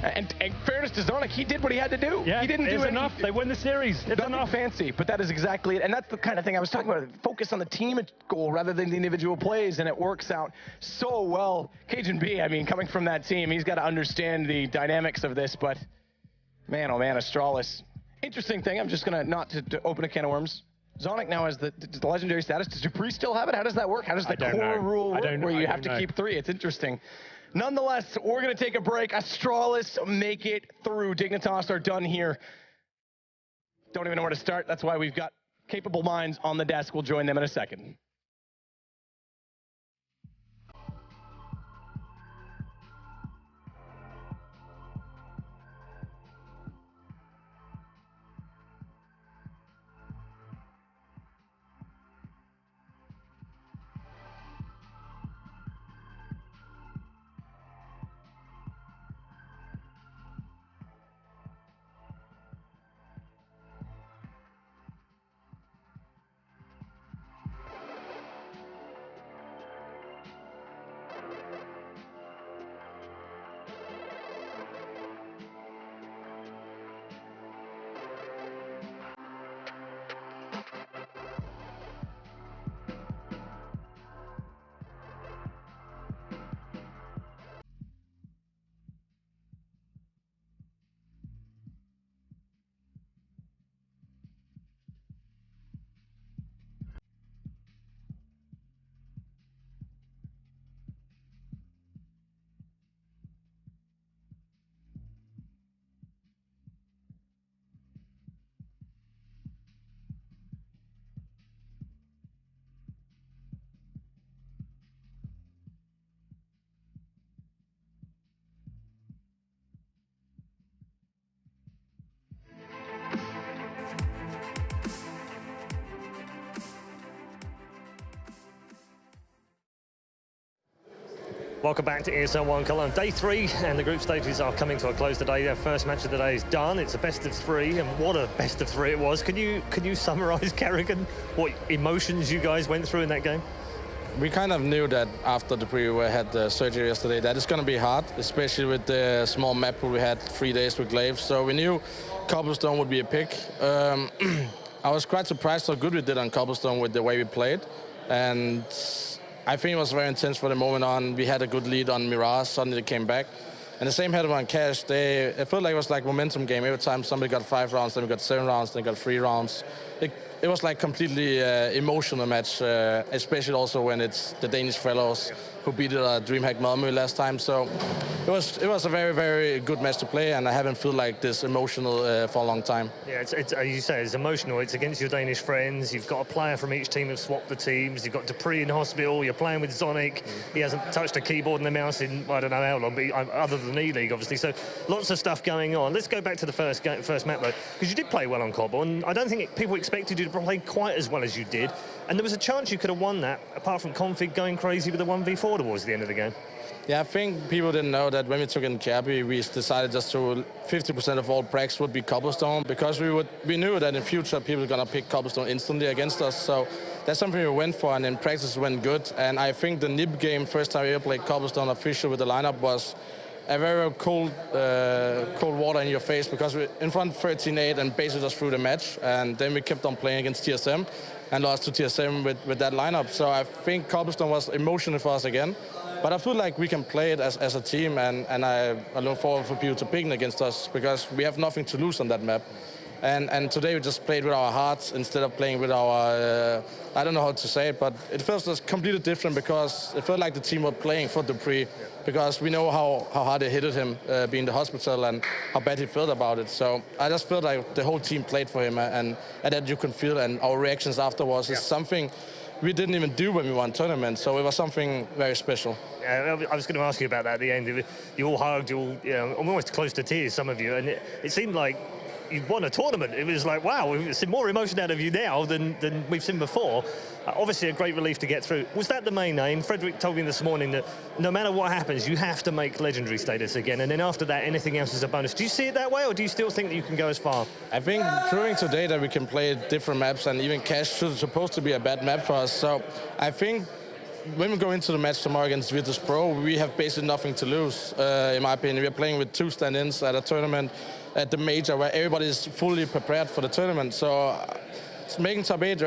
And fairness to Zonic, he did what he had to do. Yeah, he didn't do enough. They win the series. It's enough. Fancy, but that is exactly it. And that's the kind of thing I was talking about. Focus on the team goal rather than the individual plays, and it works out so well. Cajun B, I mean, coming from that team, he's got to understand the dynamics of this, but man, oh man, Astralis. Interesting thing, I'm just going to, not to open a can of worms. Zonic now has the legendary status. Does Dupree still have it? How does that work? How does the core rule work where you have to keep 3? It's interesting. Nonetheless, we're going to take a break. Astralis make it through. Dignitas are done here. Don't even know where to start. That's why we've got capable minds on the desk. We'll join them in a second. Welcome back to ESL 1 Cologne. Day 3 and the group stages are coming to a close today. Their first match of the day is done. It's a best of 3, and what a best of 3 it was. Can you summarise, Carrigan, what emotions you guys went through in that game? We kind of knew that after Dupree had the surgery yesterday that it's going to be hard, especially with the small map we had 3 days with Glaive. So we knew Cobblestone would be a pick. I was quite surprised how good we did on Cobblestone with the way we played. And I think it was very intense for the moment on. We had a good lead on Mirage, suddenly they came back. And the same happened on Cash. It felt like it was like a momentum game. Every time somebody got 5 rounds, then we got 7 rounds, then we got 3 rounds. It was like completely emotional match, especially also when it's the Danish fellows who beat DreamHack Malmö last time. So it was a very, very good match to play, and I haven't felt like this emotional for a long time. Yeah, it's as you say, it's emotional. It's against your Danish friends. You've got a player from each team who've swapped the teams. You've got Dupree in hospital. You're playing with Zonic. He hasn't touched a keyboard and a mouse in I don't know how long, but other than E-League, obviously. So lots of stuff going on. Let's go back to the first map, though, because you did play well on Cobble, and I don't think people expected you to play quite as well as you did. And there was a chance you could have won that, apart from Config going crazy with the 1v4 towards the end of the game. Yeah, I think people didn't know that when we took in Kirby, we decided just to 50% of all pracs would be Cobblestone, because we knew that in future people were gonna pick Cobblestone instantly against us. So that's something we went for, and in practice went good. And I think the NIB game, first time we ever played Cobblestone official with the lineup, was a very cold water in your face, because we in front 13-8 and basically just threw the match. And then we kept on playing against TSM and lost to TSM with that lineup. So I think Cobblestone was emotional for us again. But I feel like we can play it as a team, and I look forward for people to picking against us, because we have nothing to lose on that map. And today we just played with our hearts instead of playing with our, I don't know how to say it, but it felt just completely different, because it felt like the team were playing for Dupree, because we know how hard it hit him being in the hospital and how bad he felt about it. So I just felt like the whole team played for him, and that you can feel, and our reactions afterwards is something we didn't even do when we won tournament, so it was something very special. Yeah, I was going to ask you about that at the end. You all hugged, you all, almost close to tears, some of you, and it seemed like you won a tournament. It was like, wow, we've seen more emotion out of you now than we've seen before. Obviously a great relief to get through. Was that the main aim? Frederick told me this morning that no matter what happens, you have to make legendary status again, and then after that, anything else is a bonus. Do you see it that way, or do you still think that you can go as far? I think proving today that we can play different maps, and even Cash is supposed to be a bad map for us. So I think when we go into the match tomorrow against Virtus Pro, we have basically nothing to lose, in my opinion. We are playing with 2 stand-ins at a tournament at the major where everybody is fully prepared for the tournament. So making top 8,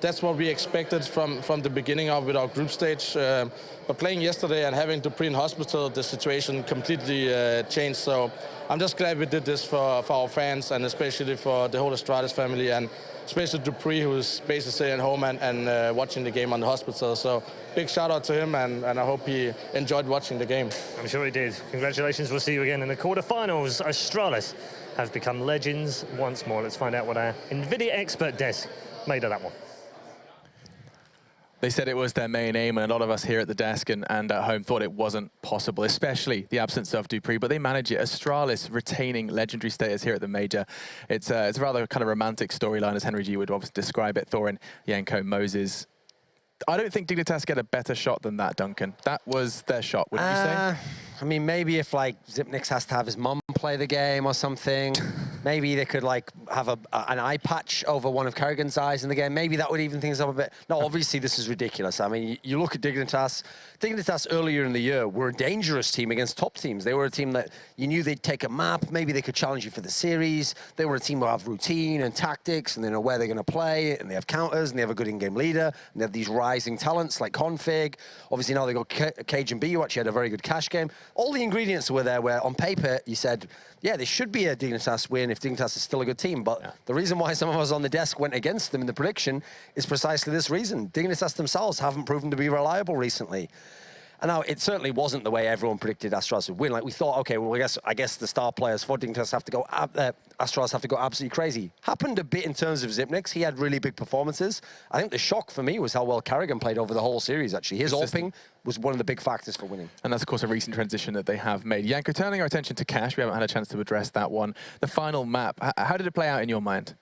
that's what we expected from the beginning of with our group stage. But playing yesterday and having Dupree in hospital, the situation completely changed. So I'm just glad we did this for our fans, and especially for the whole Astralis family, and especially Dupree, who's basically staying at home and watching the game on the hospital. So big shout out to him, and I hope he enjoyed watching the game. I'm sure he did. Congratulations. We'll see you again in the quarterfinals. Astralis have become legends once more. Let's find out what our NVIDIA expert desk made of that one. They said it was their main aim, and a lot of us here at the desk and at home thought it wasn't possible, especially the absence of Dupree, but they manage it. Astralis retaining legendary status here at the major. It's a rather kind of romantic storyline, as Henry G would obviously describe it. Thorin, Yanko, Moses. I don't think Dignitas get a better shot than that, Duncan. That was their shot, wouldn't you say? I mean, maybe if like Zipnix has to have his mum play the game or something, maybe they could like have an eye patch over one of Kerrigan's eyes in the game. Maybe that would even things up a bit. No, obviously this is ridiculous. I mean, you look at Dignitas. Dignitas earlier in the year were a dangerous team against top teams. They were a team that you knew they'd take a map. Maybe they could challenge you for the series. They were a team who have routine and tactics, and they know where they're going to play, and they have counters, and they have a good in-game leader, and they have these rising talents like Config. Obviously now they got Cage and B, who actually had a very good cash game. All the ingredients were there where on paper you said, yeah, they should be a Dignitas win if Dignitas is still a good team. But the reason why some of us on the desk went against them in the prediction is precisely this reason. Dignitas themselves haven't proven to be reliable recently. And now, it certainly wasn't the way everyone predicted Astralis would win. Like, we thought, okay, well, I guess the star players for Dignitas have to go, Astralis have to go absolutely crazy. Happened a bit in terms of Zipnix. He had really big performances. I think the shock for me was how well Carrigan played over the whole series, actually. His AWPing was one of the big factors for winning. And that's, of course, a recent transition that they have made. Yanko, turning our attention to Cash, we haven't had a chance to address that one. The final map, how did it play out in your mind?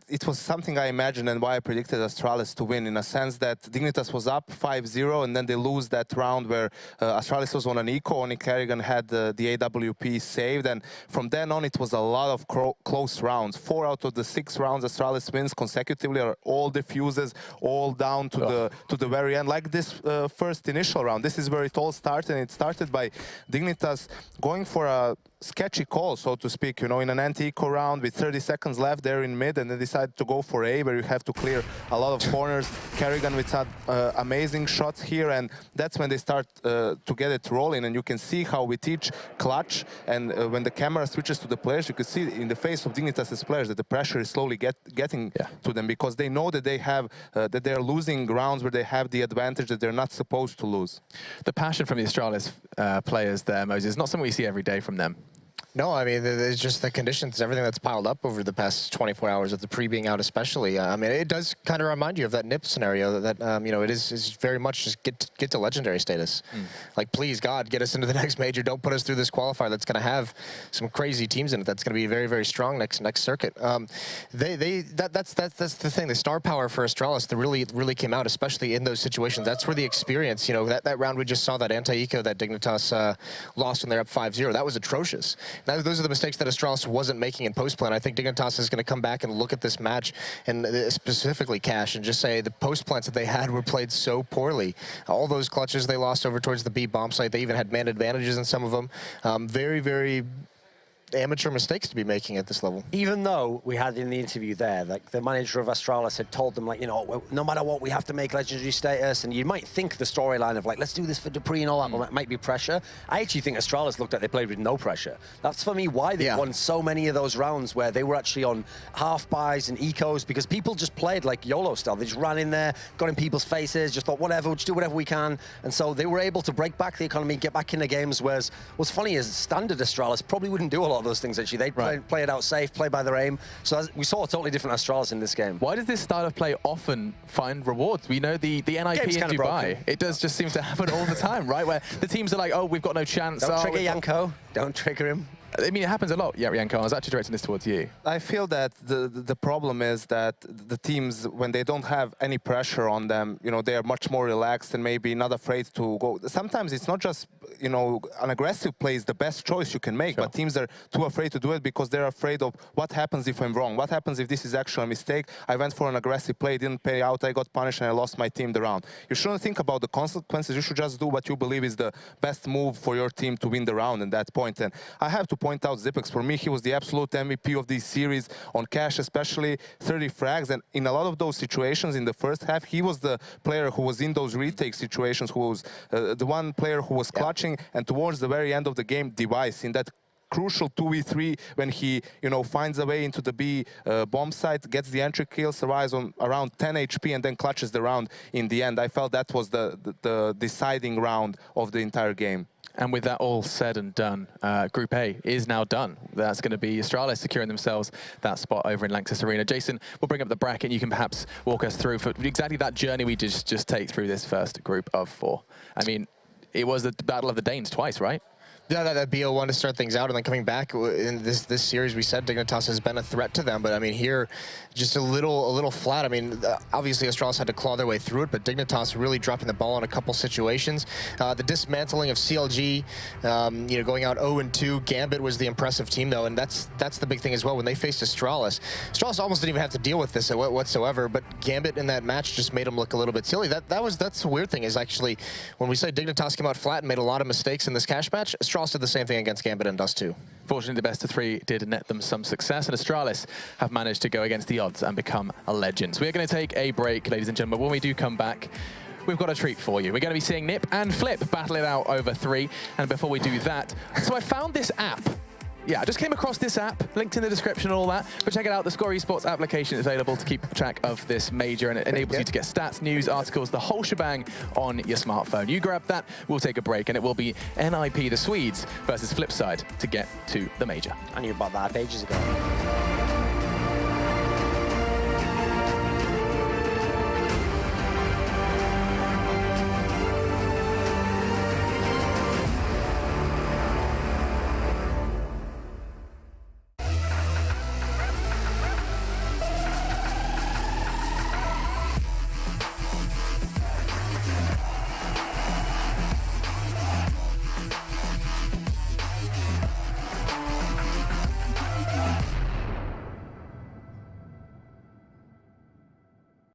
it was something I imagined and why I predicted Astralis to win, in a sense that Dignitas was up 5-0 and then they lose that round where Astralis was on an eco, only Kerrigan had the AWP saved, and from then on it was a lot of close rounds. 4 out of the 6 rounds Astralis wins consecutively are all defuses, all down to the very end, like this first initial round. This is where it all started, and it started by Dignitas going for a sketchy call, so to speak, you know, in an anti-eco round with 30 seconds left there in mid, and they decided to go for A, where you have to clear a lot of corners. Kerrigan with some amazing shots here, and that's when they start to get it rolling, and you can see how with each clutch, and when the camera switches to the players, you can see in the face of Dignitas' players that the pressure is slowly getting to them, because they know that they have, that they're losing rounds where they have the advantage that they're not supposed to lose. The passion from the Astralis players there, Moses, is not something we see every day from them. No, I mean, it's just the conditions, everything that's piled up over the past 24 hours of the pre being out especially. I mean, it does kind of remind you of that NIP scenario that, you know, it is very much just get to legendary status. Like, please, God, get us into the next major. Don't put us through this qualifier that's going to have some crazy teams in it. That's going to be very, very strong next circuit. That's the thing. The star power for Astralis that really came out, especially in those situations. That's where the experience, you know, that round we just saw, that anti-eco that Dignitas lost when they're up 5-0. That was atrocious. Those are the mistakes that Astralis wasn't making in post-play. I think Dignitas is going to come back and look at this match, and specifically Cash, and just say the post-plants that they had were played so poorly. All those clutches they lost over towards the B bomb site, they even had man advantages in some of them. Very, very amateur mistakes to be making at this level. Even though we had in the interview there, like the manager of Astralis had told them, like, you know, no matter what, we have to make legendary status, and you might think the storyline of like, let's do this for dupreeh and all that, well, that might be pressure. I actually think Astralis looked like they played with no pressure. That's for me why they won so many of those rounds where they were actually on half buys and ecos, because people just played like YOLO style. They just ran in there, got in people's faces, just thought, whatever, we'll just do whatever we can. And so they were able to break back the economy, get back in the games, whereas what's funny is standard Astralis probably wouldn't do a lot of those things actually. They'd play it out safe, play by their aim. So we saw a totally different Astralis in this game. Why does this style of play often find rewards? We know the NIP in Dubai. It does just seem to happen all the time, right? Where the teams are like, oh, we've got no chance. Don't trigger Yanko. Don't trigger him. I mean, it happens a lot, Yanko. I was actually directing this towards you. I feel that the problem is that the teams, when they don't have any pressure on them, you know, they are much more relaxed and maybe not afraid to go. Sometimes it's not just, you know, an aggressive play is the best choice you can make, but teams are too afraid to do it because they're afraid of what happens if I'm wrong. What happens if this is actually a mistake? I went for an aggressive play, didn't pay out, I got punished, and I lost my team the round. You shouldn't think about the consequences. You should just do what you believe is the best move for your team to win the round at that point. And I have to point out Zipex. For me, he was the absolute MVP of this series on Cash, especially 30 frags. And in a lot of those situations in the first half, he was the player who was in those retake situations, who was the one player who was clutching. And towards the very end of the game, Device in that crucial 2v3 when he, you know, finds a way into the B bomb site, gets the entry kill, survives on around 10 HP, and then clutches the round in the end. I felt that was the deciding round of the entire game. And with that all said and done, Group A is now done. That's going to be Astralis securing themselves that spot over in Lanxess Arena. Jason, we'll bring up the bracket. You can perhaps walk us through for exactly that journey we just take through this first group of 4. I mean, it was the battle of the Danes twice, right? Yeah, that BO1 to start things out, and then coming back in this series, we said Dignitas has been a threat to them, but I mean here, just a little flat. I mean, obviously Astralis had to claw their way through it, but Dignitas really dropping the ball in a couple situations. The dismantling of CLG, you know, going out 0-2. Gambit was the impressive team though, and that's the big thing as well. When they faced Astralis almost didn't even have to deal with this whatsoever, but Gambit in that match just made them look a little bit silly. That's the weird thing is actually when we say Dignitas came out flat and made a lot of mistakes in this Cash match, Astralis did the same thing against Gambit and Dust 2. Fortunately, the best of 3 did net them some success, and Astralis have managed to go against the odds and become a legend. So we're going to take a break, ladies and gentlemen. When we do come back, we've got a treat for you. We're going to be seeing Nip and Flip battle it out over 3. And before we do that, so I found this app. Yeah, I just came across this app, linked in the description and all that. But check it out, the Score Esports application is available to keep track of this major, and it enables you to get stats, news, articles, the whole shebang on your smartphone. You grab that, we'll take a break, and it will be NIP, the Swedes, versus Flipside to get to the major. I knew about that ages ago.